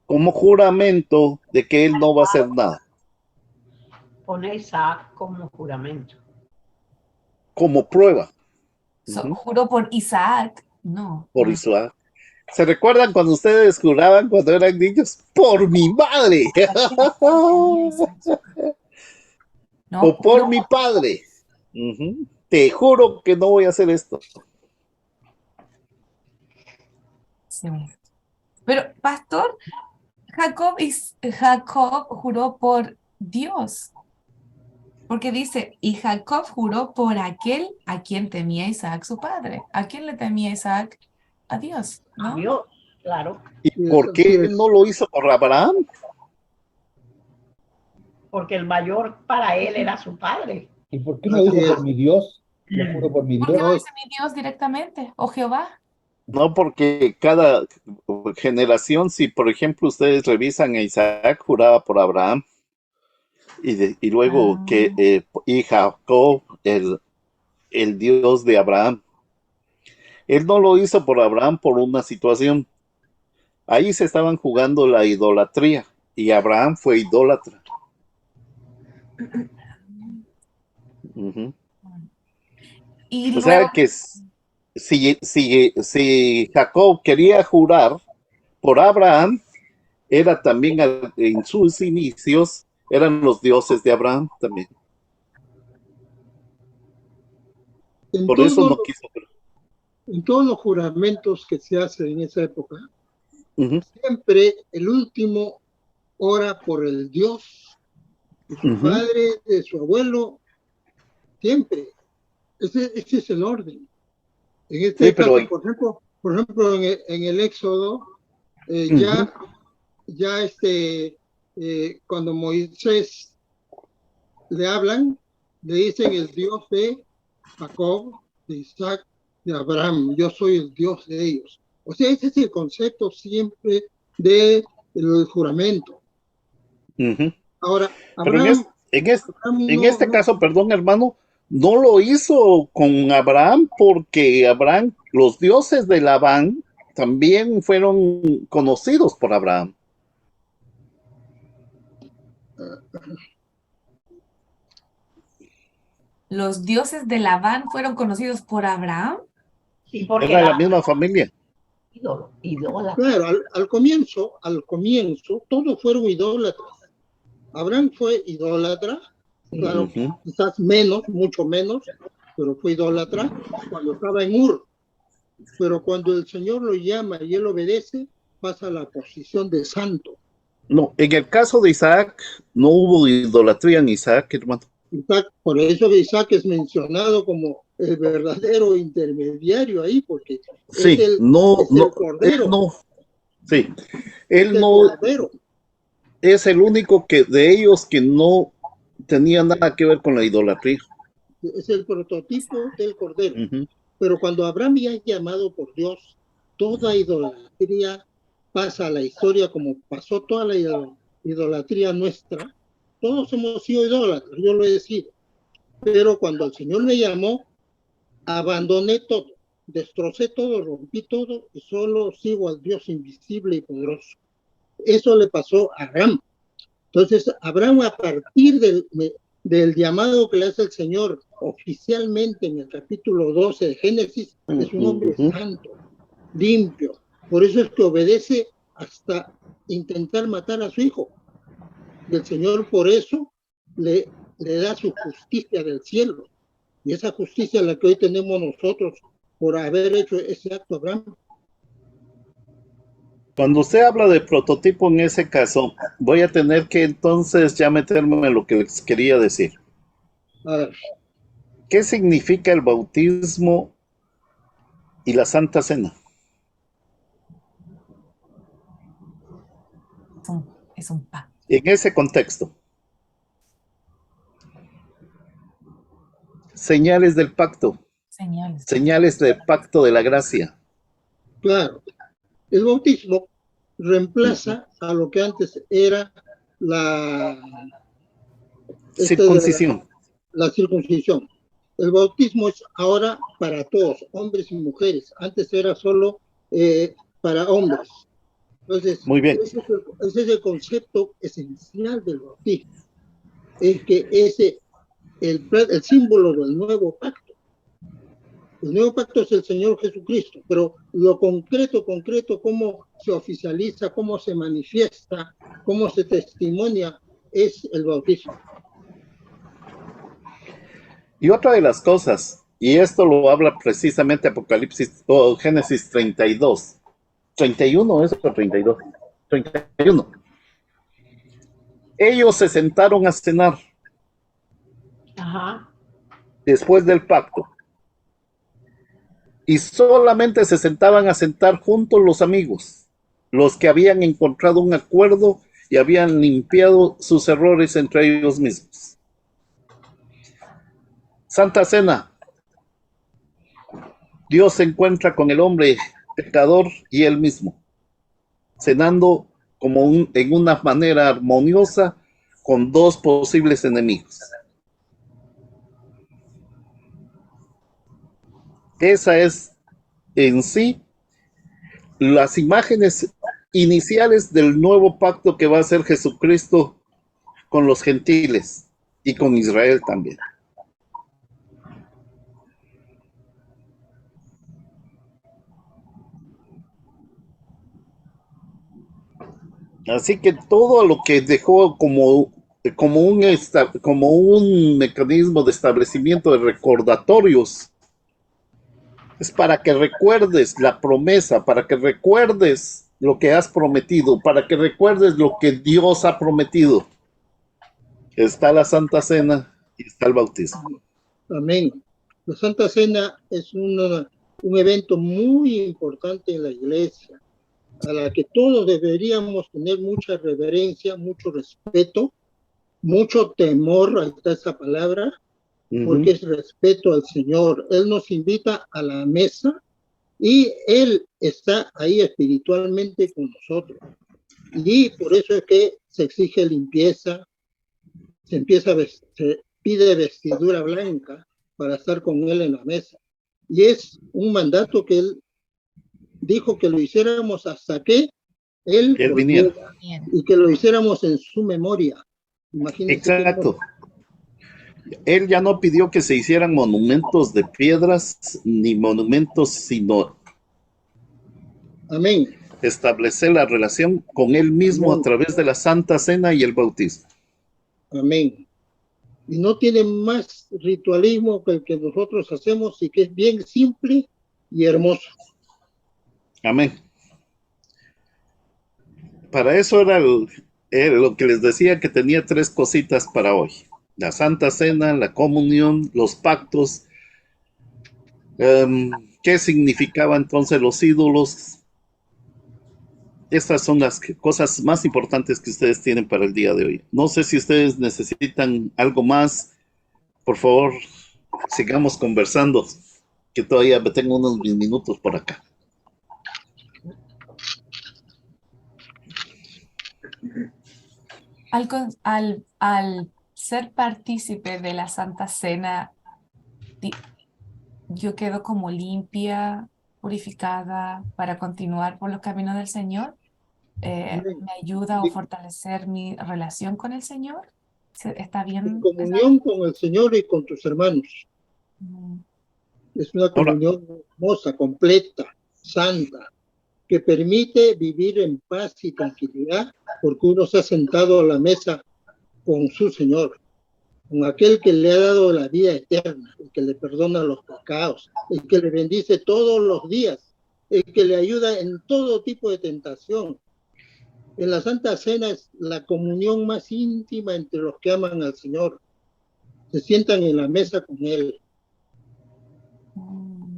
como juramento de que él no va a hacer nada. Pone a Isaac como juramento. Como prueba. Juró por Isaac. No. Por Isaac. ¿Se recuerdan cuando ustedes juraban cuando eran niños? ¡Por mi madre! No, O por mi padre. Te juro que no voy a hacer esto. Sí. Pero, pastor, Jacob juró por Dios. Porque dice, y Jacob juró por aquel a quien temía Isaac su padre. ¿A quién le temía Isaac? A Dios, ¿no? A Dios, claro. ¿Y por qué no lo hizo por Abraham? Porque el mayor para él era su padre. ¿Y por qué no dijo por mi Dios? No juro por mi ¿Por qué Dios. no dice mi Dios directamente? ¿O Jehová? No, porque cada generación, si por ejemplo ustedes revisan a Isaac, juraba por Abraham. Y luego y Jacob, el Dios de Abraham. Él no lo hizo por Abraham por una situación. Ahí se estaban jugando la idolatría y Abraham fue idólatra. Y O luego, sea que si Jacob quería jurar por Abraham, era también en sus inicios, eran los dioses de Abraham también. Por eso no quiso. En todos los juramentos que se hacen en esa época, siempre el último ora por el Dios de su padre, de su abuelo, siempre. Ese es el orden. En este caso, por ejemplo, en el Éxodo, cuando Moisés le hablan, le dicen el Dios de Jacob, de Isaac, de Abraham, yo soy el Dios de ellos. O sea, ese es el concepto siempre del juramento. Ahora, Abraham, pero en este caso, perdón, hermano, no lo hizo con Abraham porque Abraham, los dioses de Labán también fueron conocidos por Abraham. ¿Los dioses de Labán fueron conocidos por Abraham? Sí, porque era la misma familia. Idólatra. Claro, al comienzo, todos fueron idólatras. Abraham fue idólatra, claro, quizás menos, mucho menos, pero fue idólatra cuando estaba en Ur. Pero cuando el Señor lo llama y él obedece, pasa a la posición de santo. No, en el caso de Isaac, no hubo idolatría en Isaac, hermano. Isaac, por eso que Isaac es mencionado como el verdadero intermediario ahí, porque sí, es el cordero. Él es el único de ellos que no tenía nada que ver con la idolatría. Es el prototipo del cordero. Pero cuando Abraham ya es llamado por Dios, toda idolatría pasa a la historia como pasó toda la idolatría nuestra. Todos hemos sido idólatras, yo lo he decidido. Pero cuando el Señor me llamó, abandoné todo, destrocé todo, rompí todo y solo sigo al Dios invisible y poderoso. Eso le pasó a Abraham. Entonces, Abraham, a partir del llamado que le hace el Señor oficialmente en el capítulo 12 de Génesis, es un hombre santo, limpio. Por eso es que obedece hasta intentar matar a su hijo. Y el Señor por eso le da su justicia del cielo. Y esa justicia es la que hoy tenemos nosotros por haber hecho ese acto, Abraham. Cuando usted habla de prototipo en ese caso, voy a tener que entonces ya meterme en lo que les quería decir. A ver. ¿Qué significa el bautismo y la Santa Cena? Es un pacto. En ese contexto. Señales del pacto. Señales del pacto de la gracia. Claro. El bautismo reemplaza a lo que antes era la circuncisión. La circuncisión. El bautismo es ahora para todos, hombres y mujeres. Antes era solo para hombres. Entonces, muy bien. Ese es el concepto esencial del bautismo. Es que el símbolo del nuevo pacto. El nuevo pacto es el Señor Jesucristo, pero lo concreto, cómo se oficializa, cómo se manifiesta, cómo se testimonia, es el bautismo. Y otra de las cosas, y esto lo habla precisamente Apocalipsis o Génesis 32, 31 es o 32, 31. Ellos se sentaron a cenar después del pacto. Y solamente se sentaban a sentar juntos los amigos, los que habían encontrado un acuerdo y habían limpiado sus errores entre ellos mismos. Santa Cena. Dios se encuentra con el hombre pecador y él mismo, cenando en una manera armoniosa con dos posibles enemigos. Esa es en sí las imágenes iniciales del nuevo pacto que va a hacer Jesucristo con los gentiles y con Israel también. Así que todo lo que dejó como un mecanismo de establecimiento de recordatorios es para que recuerdes la promesa, para que recuerdes lo que has prometido, para que recuerdes lo que Dios ha prometido. está la Santa Cena y está el bautismo. Amén. La Santa Cena es un evento muy importante en la iglesia, a la que todos deberíamos tener mucha reverencia, mucho respeto, mucho temor, ahí está esa palabra, porque es respeto al Señor. Él nos invita a la mesa y Él está ahí espiritualmente con nosotros. Y por eso es que se exige limpieza, se pide vestidura blanca para estar con Él en la mesa. Y es un mandato que Él dijo que lo hiciéramos hasta que Él viniera. Y que lo hiciéramos en su memoria. Imagínense. Exacto. Él ya no pidió que se hicieran monumentos de piedras ni monumentos, sino amén, establecer la relación con Él mismo a través de la Santa Cena y el bautismo. Amén. Y no tiene más ritualismo que el que nosotros hacemos y que es bien simple y hermoso. Amén. Para eso era lo que les decía, que tenía 3 cositas para hoy. La Santa Cena, la comunión, los pactos. ¿Qué significaba entonces los ídolos? Estas son las cosas más importantes que ustedes tienen para el día de hoy. No sé si ustedes necesitan algo más. Por favor, sigamos conversando, que todavía tengo unos minutos por acá. Al ser partícipe de la Santa Cena, yo quedo como limpia, purificada para continuar por los caminos del Señor. ¿Me ayuda a fortalecer mi relación con el Señor? ¿Está bien? En comunión con el Señor y con tus hermanos. Es una comunión hermosa, completa, santa, que permite vivir en paz y tranquilidad, porque uno se ha sentado a la mesa con su Señor, con aquel que le ha dado la vida eterna, el que le perdona los pecados, el que le bendice todos los días, el que le ayuda en todo tipo de tentación. En la Santa Cena es la comunión más íntima entre los que aman al Señor. Se sientan en la mesa con Él.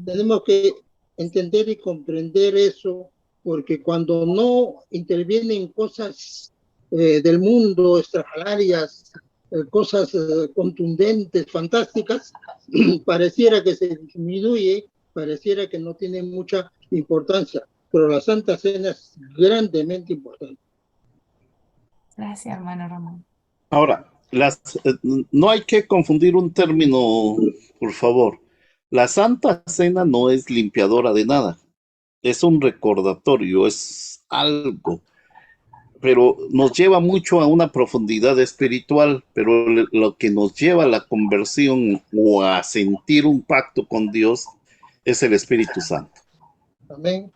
Tenemos que entender y comprender eso, porque cuando no intervienen cosas del mundo, estrafalarias, cosas contundentes, fantásticas, pareciera que se disminuye, pareciera que no tiene mucha importancia, pero la Santa Cena es grandemente importante. Gracias, hermano Ramón. Ahora, no hay que confundir un término, por favor. La Santa Cena no es limpiadora de nada, es un recordatorio, es algo, pero nos lleva mucho a una profundidad espiritual, pero lo que nos lleva a la conversión o a sentir un pacto con Dios es el Espíritu Santo. Amén.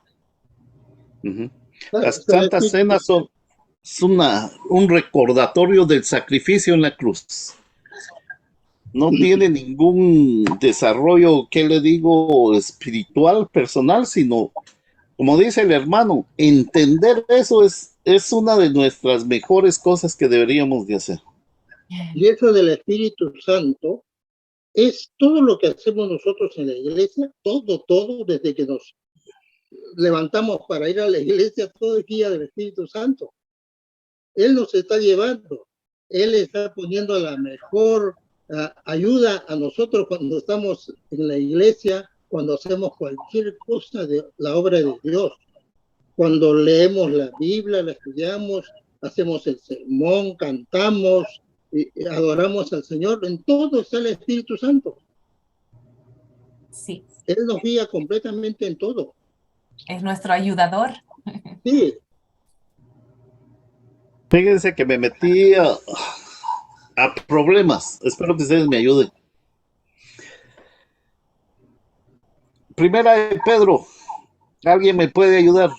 Las Santas Cenas son un recordatorio del sacrificio en la cruz. No tiene ningún desarrollo, ¿qué le digo?, espiritual, personal, sino, como dice el hermano, entender eso es una de nuestras mejores cosas que deberíamos de hacer. Y eso del Espíritu Santo es todo lo que hacemos nosotros en la iglesia, todo, desde que nos levantamos para ir a la iglesia, todo el día del Espíritu Santo. Él nos está llevando, Él está poniendo la mejor ayuda a nosotros cuando estamos en la iglesia, cuando hacemos cualquier cosa de la obra de Dios, cuando leemos la Biblia, la estudiamos, hacemos el sermón, cantamos, y adoramos al Señor, en todo está el Espíritu Santo. Sí. Él nos guía completamente en todo. Es nuestro ayudador. Sí. Fíjense que me metí a problemas. Espero que ustedes me ayuden. Primera de Pedro. ¿Alguien me puede ayudar?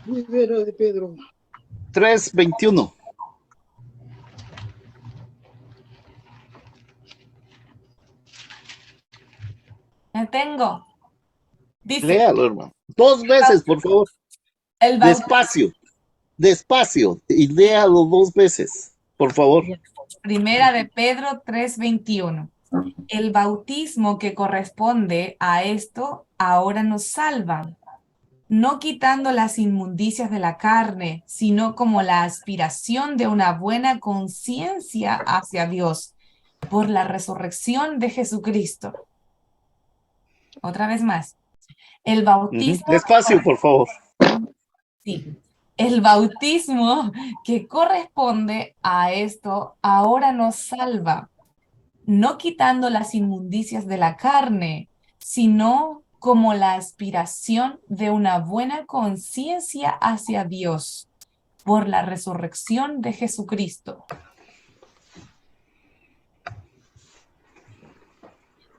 Primera de Pedro. 3:21. Me tengo. Dice, léalo, hermano. 2 veces, por favor. Despacio. Y léalo 2 veces, por favor. Primera de Pedro 3:21. El bautismo que corresponde a esto ahora nos salva, no quitando las inmundicias de la carne, sino como la aspiración de una buena conciencia hacia Dios por la resurrección de Jesucristo. Otra vez más. El bautismo Despacio, por favor. Sí. El bautismo que corresponde a esto ahora nos salva, no quitando las inmundicias de la carne, sino como la aspiración de una buena conciencia hacia Dios por la resurrección de Jesucristo.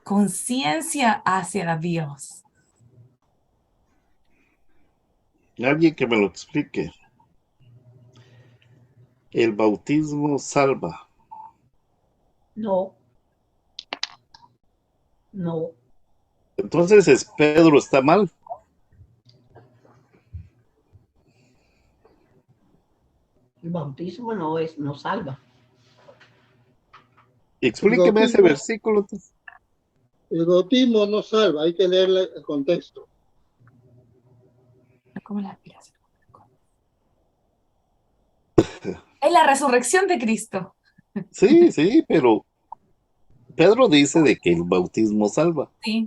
Conciencia hacia Dios. Alguien que me lo explique. El bautismo salva. No. No. Entonces Pedro está mal. El bautismo no salva. Explíqueme ese versículo. El bautismo no salva, hay que leer el contexto. Como la aspiración. Es la resurrección de Cristo. Sí, sí, pero Pedro dice de que el bautismo salva. Sí.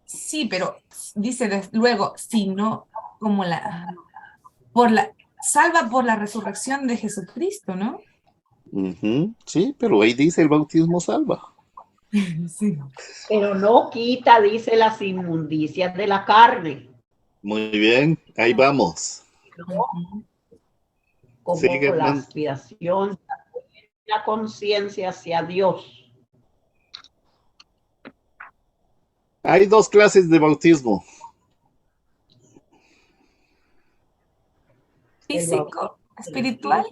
Sí, pero dice luego, sino como salva por la resurrección de Jesucristo, ¿no? Sí, pero ahí dice el bautismo salva. Sí. Pero no quita, dice, las inmundicias de la carne. Muy bien, ahí vamos. ¿No? Como Sigue, la hermano. aspiración, la conciencia hacia Dios. Hay dos clases de bautismo. Físico, espiritual.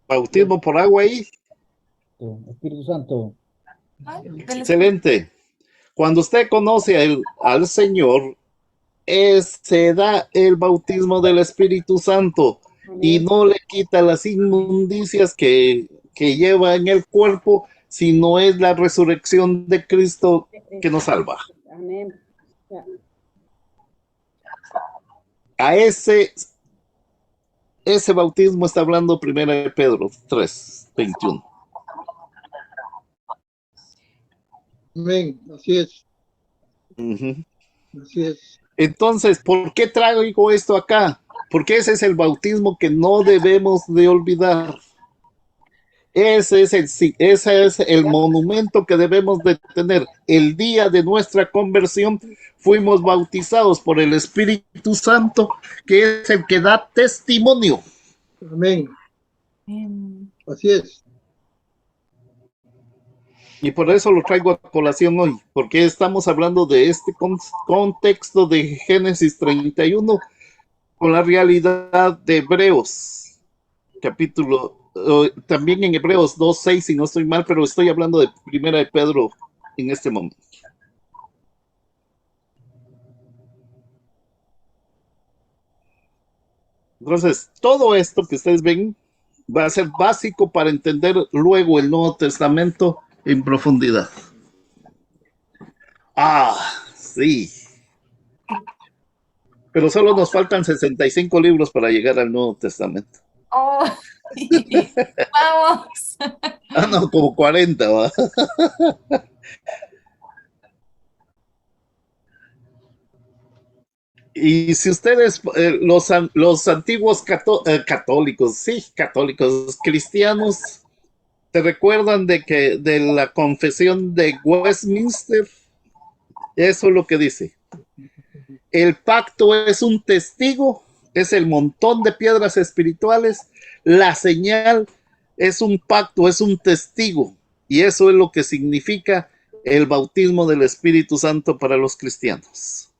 Bautismo por agua ahí. Espíritu Santo. Excelente. Cuando usted conoce al Señor, se da el bautismo del Espíritu Santo y no le quita las inmundicias que lleva en el cuerpo, sino es la resurrección de Cristo que nos salva. Amén. A ese bautismo está hablando 1 de Pedro 3:21. Amén, así es. Así es. Entonces, ¿por qué traigo esto acá? Porque ese es el bautismo que no debemos de olvidar. Ese es el monumento que debemos de tener. El día de nuestra conversión fuimos bautizados por el Espíritu Santo, que es el que da testimonio. Amén. Así es. Y por eso lo traigo a colación hoy, porque estamos hablando de este contexto de Génesis 31 con la realidad de Hebreos, capítulo, también en Hebreos 2:6, si no estoy mal, pero estoy hablando de 1 de Pedro en este momento. Entonces, todo esto que ustedes ven va a ser básico para entender luego el Nuevo Testamento en profundidad. Sí. Pero solo nos faltan 65 libros para llegar al Nuevo Testamento. Oh, vamos. No, como 40, ¿va? Y si ustedes, los antiguos católicos, cristianos, ¿te recuerdan de la confesión de Westminster? Eso es lo que dice. El pacto es un testigo, es el montón de piedras espirituales. La señal es un pacto, es un testigo. Y eso es lo que significa el bautismo del Espíritu Santo para los cristianos.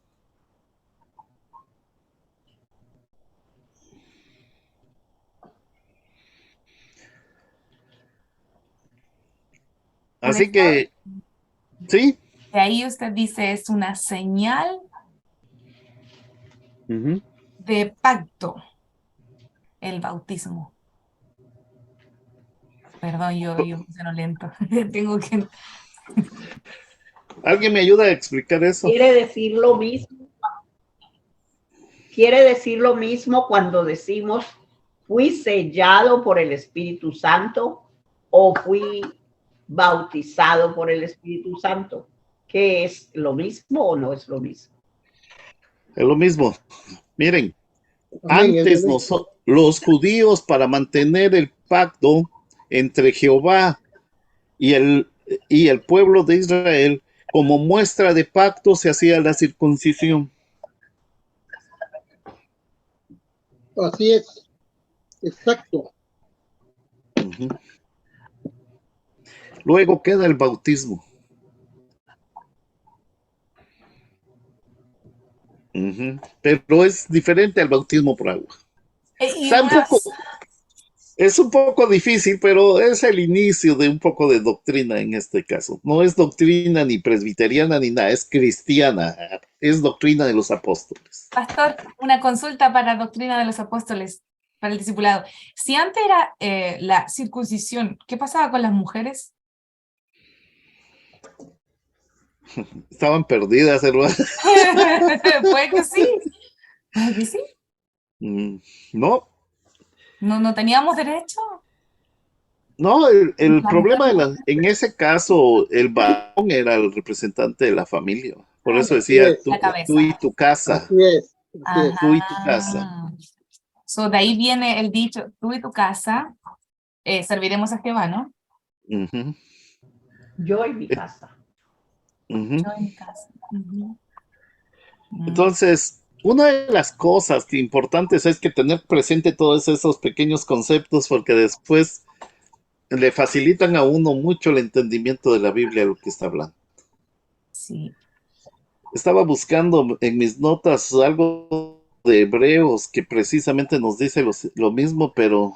Así que, ¿sí? De ahí usted dice, es una señal de pacto. el bautismo? Perdón, yo funciono lento. Tengo que... ¿Alguien me ayuda a explicar eso? Quiere decir lo mismo. Quiere decir lo mismo cuando decimos fui sellado por el Espíritu Santo o fui bautizado por el Espíritu Santo. ¿Qué es lo mismo o no es lo mismo? Es lo mismo. Miren, Amén, antes los judíos, para mantener el pacto entre Jehová y el pueblo de Israel, como muestra de pacto se hacía la circuncisión. Así es, exacto. Ujú. Luego queda el bautismo. Ujú. Pero es diferente al bautismo por agua. Y Es un poco difícil, pero es el inicio de un poco de doctrina en este caso. No es doctrina ni presbiteriana ni nada, es cristiana. Es doctrina de los apóstoles. Pastor, una consulta para doctrina de los apóstoles, para el discipulado. Si antes era la circuncisión, ¿qué pasaba con las mujeres? Estaban perdidas, hermano. Puede que sí. Puede que sí. No, No teníamos derecho. no, el La problema mujer en ese caso, el varón era el representante de la familia. Por eso Así decía es, la cabeza. tú y tu casa, así es, así es. tú y tu casa. Ajá. So, de ahí viene el dicho, tú y tu casa serviremos a Jehová, ¿no? Ujú, Yo en mi casa. ujú. Yo en mi casa. Ujú. Entonces, una de las cosas que importantes es que tener presente todos esos pequeños conceptos porque después le facilitan a uno mucho el entendimiento de la Biblia, lo que está hablando. Sí. Estaba buscando en mis notas algo de Hebreos que precisamente nos dice lo mismo, pero...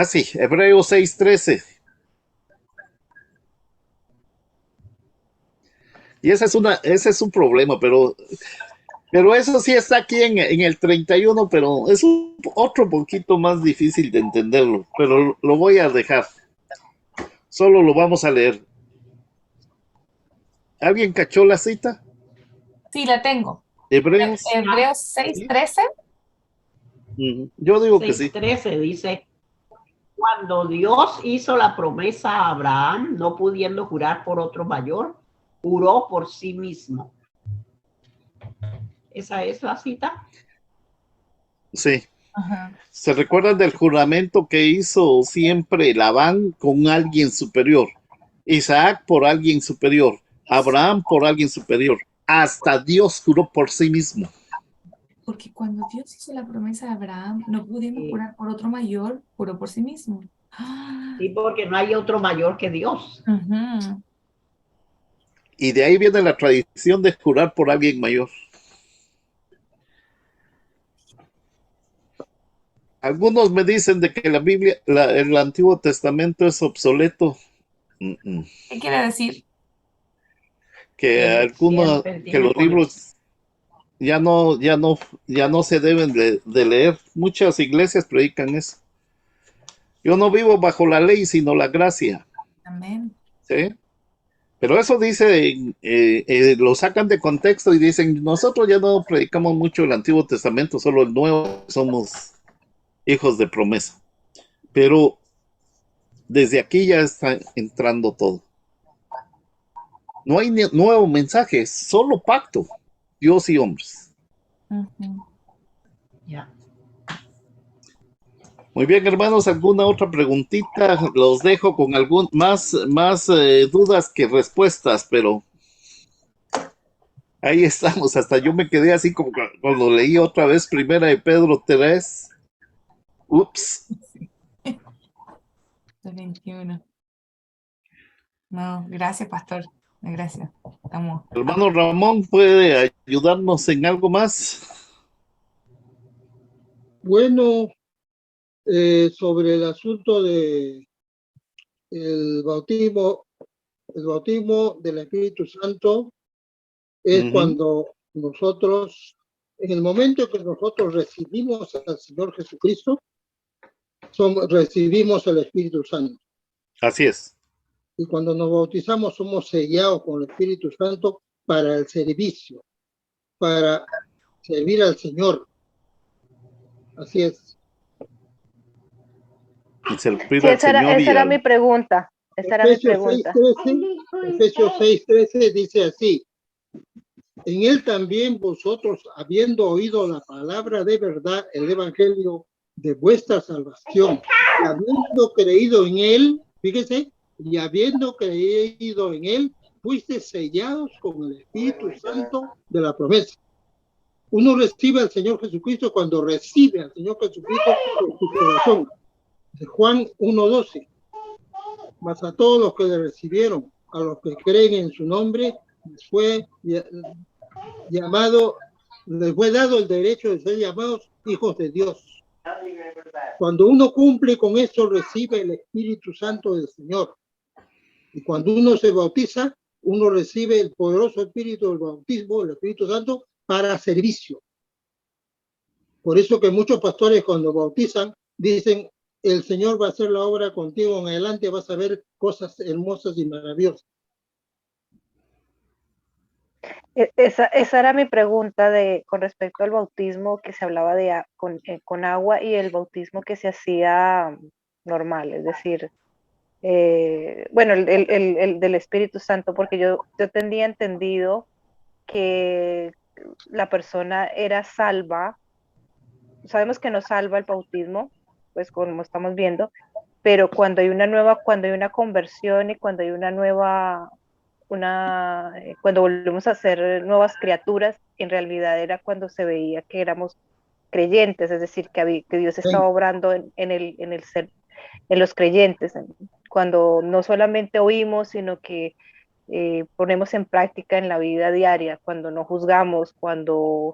sí, Hebreos 6:13. Y ese es un problema, pero eso sí está aquí en el 31, pero es otro poquito más difícil de entenderlo, pero lo voy a dejar. Solo lo vamos a leer. ¿Alguien cachó la cita? Sí, la tengo. Hebreos. Hebreos ¿Sí? 6:13. Yo digo que sí. 6:13 dice, cuando Dios hizo la promesa a Abraham, no pudiendo jurar por otro mayor, juró por sí mismo. ¿Esa es la cita? Sí. Ajá. ¿Se recuerdan del juramento que hizo siempre Labán con alguien superior? Isaac por alguien superior. Abraham por alguien superior. Hasta Dios juró por sí mismo. Porque cuando Dios hizo la promesa a Abraham, no pudiendo jurar por otro mayor, juró por sí mismo. Sí, porque no hay otro mayor que Dios. Ujú. Y de ahí viene la tradición de jurar por alguien mayor. Algunos me dicen de que la Biblia, el Antiguo Testamento es obsoleto. ¿Qué quiere decir? Que los libros ya no se deben de leer. Muchas iglesias predican eso. Yo no vivo bajo la ley, sino la gracia. Amén. ¿Sí? Pero eso dice, lo sacan de contexto y dicen, nosotros ya no predicamos mucho el Antiguo Testamento, solo el Nuevo, somos hijos de promesa. Pero desde aquí ya está entrando todo. No hay nuevo mensaje, solo pacto, Dios y hombres. Ujú. Ya. Muy bien, hermanos, ¿alguna otra preguntita? Los dejo con más dudas que respuestas, pero ahí estamos. Hasta yo me quedé así como cuando leí otra vez Primera de Pedro 3. Ups. 21. No, gracias, pastor. Gracias. Estamos. Hermano Ramón, ¿puede ayudarnos en algo más? Bueno, sobre el asunto de el bautismo del Espíritu Santo es cuando nosotros En el momento que nosotros recibimos al Señor Jesucristo, recibimos el Espíritu Santo. Así es. Y cuando nos bautizamos, somos sellados con el Espíritu Santo para el servicio, para servir al Señor. Así es. Y servir Sí, al esa era, Señor y esa era al... mi pregunta. Esa era mi pregunta. Efesios 6:13 dice así: en él también vosotros, habiendo oído la palabra de verdad, el evangelio de vuestra salvación, y habiendo creído en él, fíjese, y habiendo creído en él, fuiste sellados con el Espíritu Santo de la promesa. Uno recibe al Señor Jesucristo cuando recibe al Señor Jesucristo en su corazón. De Juan 1:12. Mas a todos los que le recibieron, a los que creen en su nombre, les fue dado el derecho de ser llamados hijos de Dios. Cuando uno cumple con eso, recibe el Espíritu Santo del Señor. Y cuando uno se bautiza, uno recibe el poderoso espíritu del bautismo, el Espíritu Santo, para servicio. Por eso que muchos pastores cuando bautizan dicen: el Señor va a hacer la obra contigo en adelante, vas a ver cosas hermosas y maravillosas. Esa era mi pregunta con respecto al bautismo que se hablaba con agua y el bautismo que se hacía normal, es decir, bueno, el del Espíritu Santo, porque yo tenía entendido que la persona era salva. Sabemos que no salva el bautismo, pues como estamos viendo, pero cuando hay una conversión y cuando hay cuando volvemos a ser nuevas criaturas, en realidad era cuando se veía que éramos creyentes, es decir, que Dios estaba obrando en los creyentes, cuando no solamente oímos, sino que ponemos en práctica en la vida diaria, cuando no juzgamos, cuando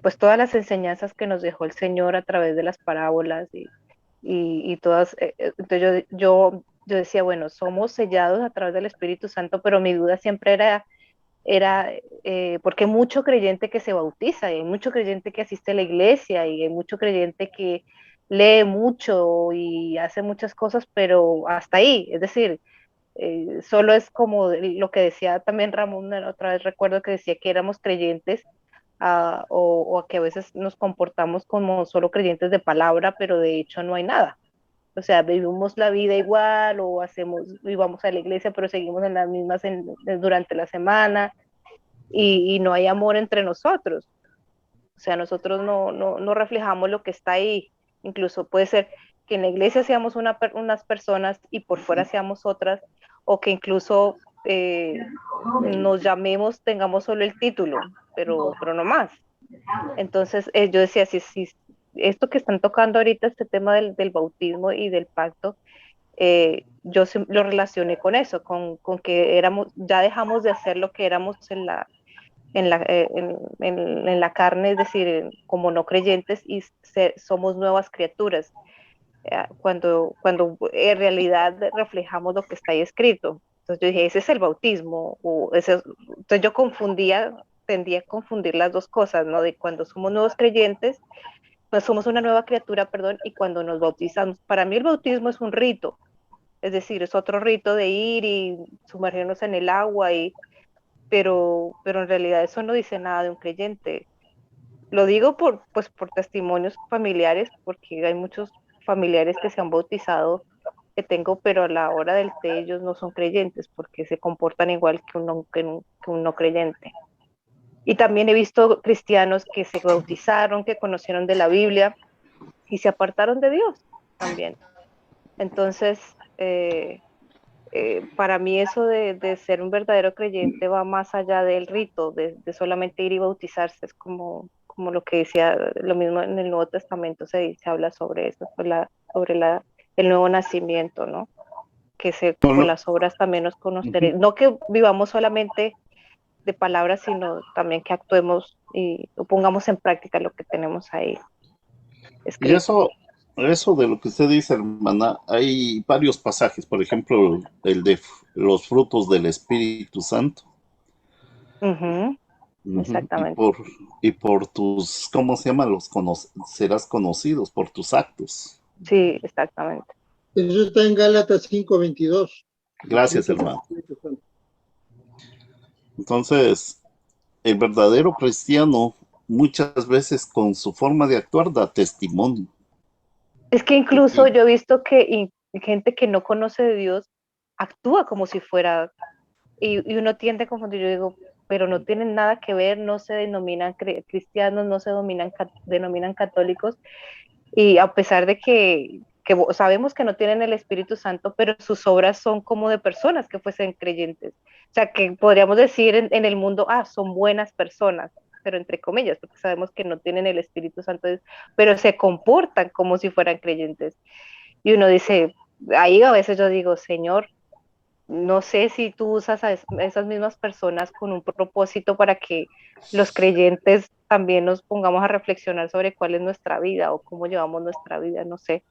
pues todas las enseñanzas que nos dejó el Señor a través de las parábolas y todas, entonces yo decía, bueno, somos sellados a través del Espíritu Santo, pero mi duda siempre era porque hay mucho creyente que se bautiza, y hay mucho creyente que asiste a la iglesia, y hay mucho creyente que lee mucho y hace muchas cosas, pero hasta ahí, es decir, solo es como lo que decía también Ramón, otra vez recuerdo que decía que éramos creyentes, o que a veces nos comportamos como solo creyentes de palabra, pero de hecho no hay nada. O sea, vivimos la vida igual o vamos a la iglesia, pero seguimos en las mismas durante la semana y no hay amor entre nosotros. O sea, nosotros no reflejamos lo que está ahí. Incluso puede ser que en la iglesia seamos unas personas y por fuera seamos otras, o que incluso nos llamemos, tengamos solo el título, pero no más. Entonces, yo decía, si esto que están tocando ahorita, este tema del bautismo y del pacto, yo lo relacioné con eso, con que ya dejamos de hacer lo que éramos en la carne, es decir, como no creyentes, y somos nuevas criaturas, cuando en realidad reflejamos lo que está ahí escrito. Entonces yo dije, ese es el bautismo, entonces yo tendía a confundir las dos cosas, ¿no? De cuando somos nuevos creyentes, pues somos una nueva criatura, perdón, y cuando nos bautizamos. Para mí el bautismo es un rito, es decir, es otro rito de ir y sumergirnos en el agua, pero en realidad eso no dice nada de un creyente. Lo digo por testimonios familiares, porque hay muchos familiares que se han bautizado que tengo, pero a la hora del té ellos no son creyentes porque se comportan igual que un no creyente. Y también he visto cristianos que se bautizaron, que conocieron de la Biblia y se apartaron de Dios también. Entonces, para mí eso de ser un verdadero creyente va más allá del rito, de solamente ir y bautizarse, es como lo que decía, lo mismo en el Nuevo Testamento se habla sobre eso, sobre el nuevo nacimiento, ¿no? Que con las obras también nos conoceremos, no que vivamos solamente de palabras, sino también que actuemos y pongamos en práctica lo que tenemos ahí escrito. Y eso de lo que usted dice, hermana, hay varios pasajes, por ejemplo, el de los frutos del Espíritu Santo. Exactamente. Y por tus, ¿cómo se llama? Serás conocidos por tus actos. Sí, exactamente. Eso está en Gálatas 5:22. Gracias, hermano. Entonces, el verdadero cristiano muchas veces con su forma de actuar da testimonio. Es que incluso yo he visto que gente que no conoce de Dios actúa como si fuera, y uno tiende a confundir, yo digo, pero no tienen nada que ver, no se denominan cristianos, no se denominan católicos, y a pesar de que sabemos que no tienen el Espíritu Santo, pero sus obras son como de personas que fuesen creyentes. O sea, que podríamos decir en el mundo, son buenas personas, pero entre comillas, porque sabemos que no tienen el Espíritu Santo, pero se comportan como si fueran creyentes. Y uno dice, ahí a veces yo digo, Señor, no sé si tú usas a esas mismas personas con un propósito para que los creyentes también nos pongamos a reflexionar sobre cuál es nuestra vida o cómo llevamos nuestra vida, no sé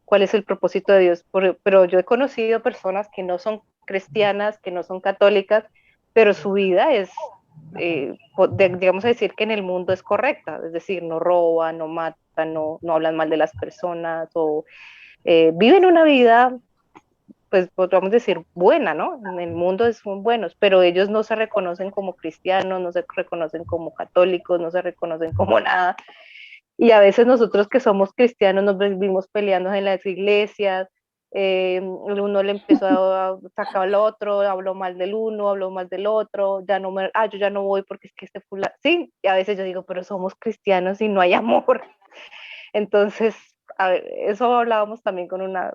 cuál es el propósito de Dios, pero yo he conocido personas que no son cristianas, que no son católicas, pero su vida es, digamos a decir que en el mundo es correcta, es decir, no roban, no matan, no hablan mal de las personas o viven una vida, pues podríamos decir buena, ¿no? En el mundo son buenos, pero ellos no se reconocen como cristianos, no se reconocen como católicos, no se reconocen como nada. Y a veces nosotros que somos cristianos nos vivimos peleando en las iglesias, uno le empezó a sacar al otro, habló mal del uno, habló mal del otro, yo ya no voy porque es que este fulano, sí, y a veces yo digo, pero somos cristianos y no hay amor. Entonces, a ver, eso hablábamos también con una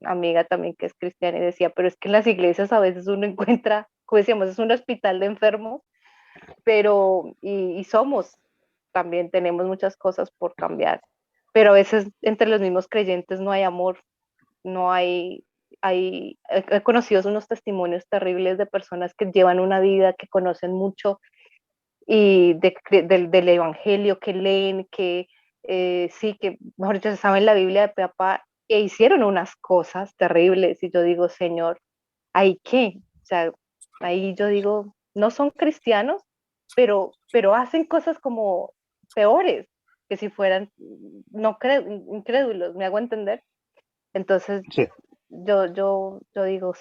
amiga también que es cristiana y decía, pero es que en las iglesias a veces uno encuentra, como decíamos, es un hospital de enfermos, pero y también tenemos muchas cosas por cambiar, pero a veces entre los mismos creyentes no hay amor, no he conocido unos testimonios terribles de personas que llevan una vida, que conocen mucho y del evangelio, que leen, que sí, que mejor dicho, saben la Biblia de pe a pa, e hicieron unas cosas terribles, y yo digo, Señor, ¿ahí qué? O sea, ahí yo digo, no son cristianos, pero hacen cosas como peores que si fueran incrédulos, ¿me hago entender? Entonces, Sí. yo digo,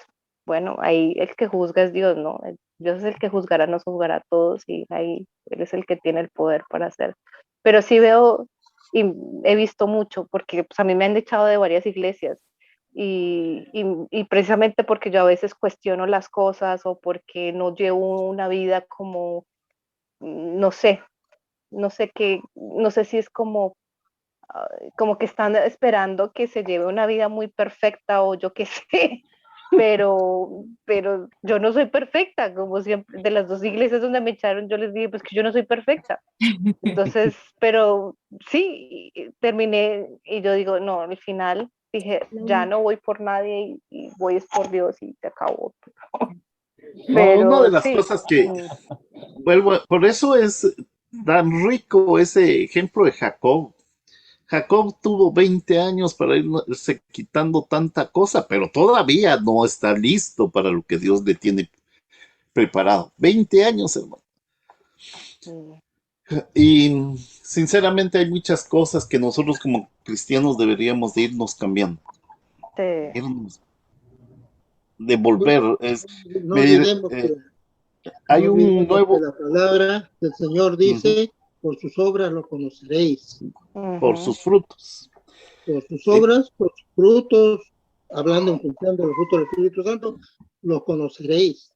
bueno, ahí el que juzga es Dios, ¿no? Dios es el que juzgará, nos juzgará a todos y ahí Él es el que tiene el poder para hacer. Pero sí veo y he visto mucho, porque pues, a mí me han echado de varias iglesias y precisamente porque yo a veces cuestiono las cosas o porque no llevo una vida como, no sé, no sé si es como que están esperando que se lleve una vida muy perfecta o yo qué sé, pero yo no soy perfecta, como siempre, de las dos iglesias donde me echaron, yo les dije, pues que yo no soy perfecta. Entonces, pero sí, terminé y yo digo, no, al final dije, ya no voy por nadie y voy es por Dios y se acabó. No, una de Pero las sí. cosas que por eso es tan rico ese ejemplo de Jacob. Jacob tuvo 20 años para irse quitando tanta cosa, pero todavía no está listo para lo que Dios le tiene preparado. 20 años, hermano. Y sinceramente hay muchas cosas que nosotros como cristianos deberíamos de irnos cambiando. Sí. De volver. No olvidemos que hay un nuevo... la palabra del Señor dice, por sus obras lo conoceréis. Por sus frutos. Por sus obras, por sus frutos, hablando en función de los frutos del Espíritu Santo, lo conoceréis.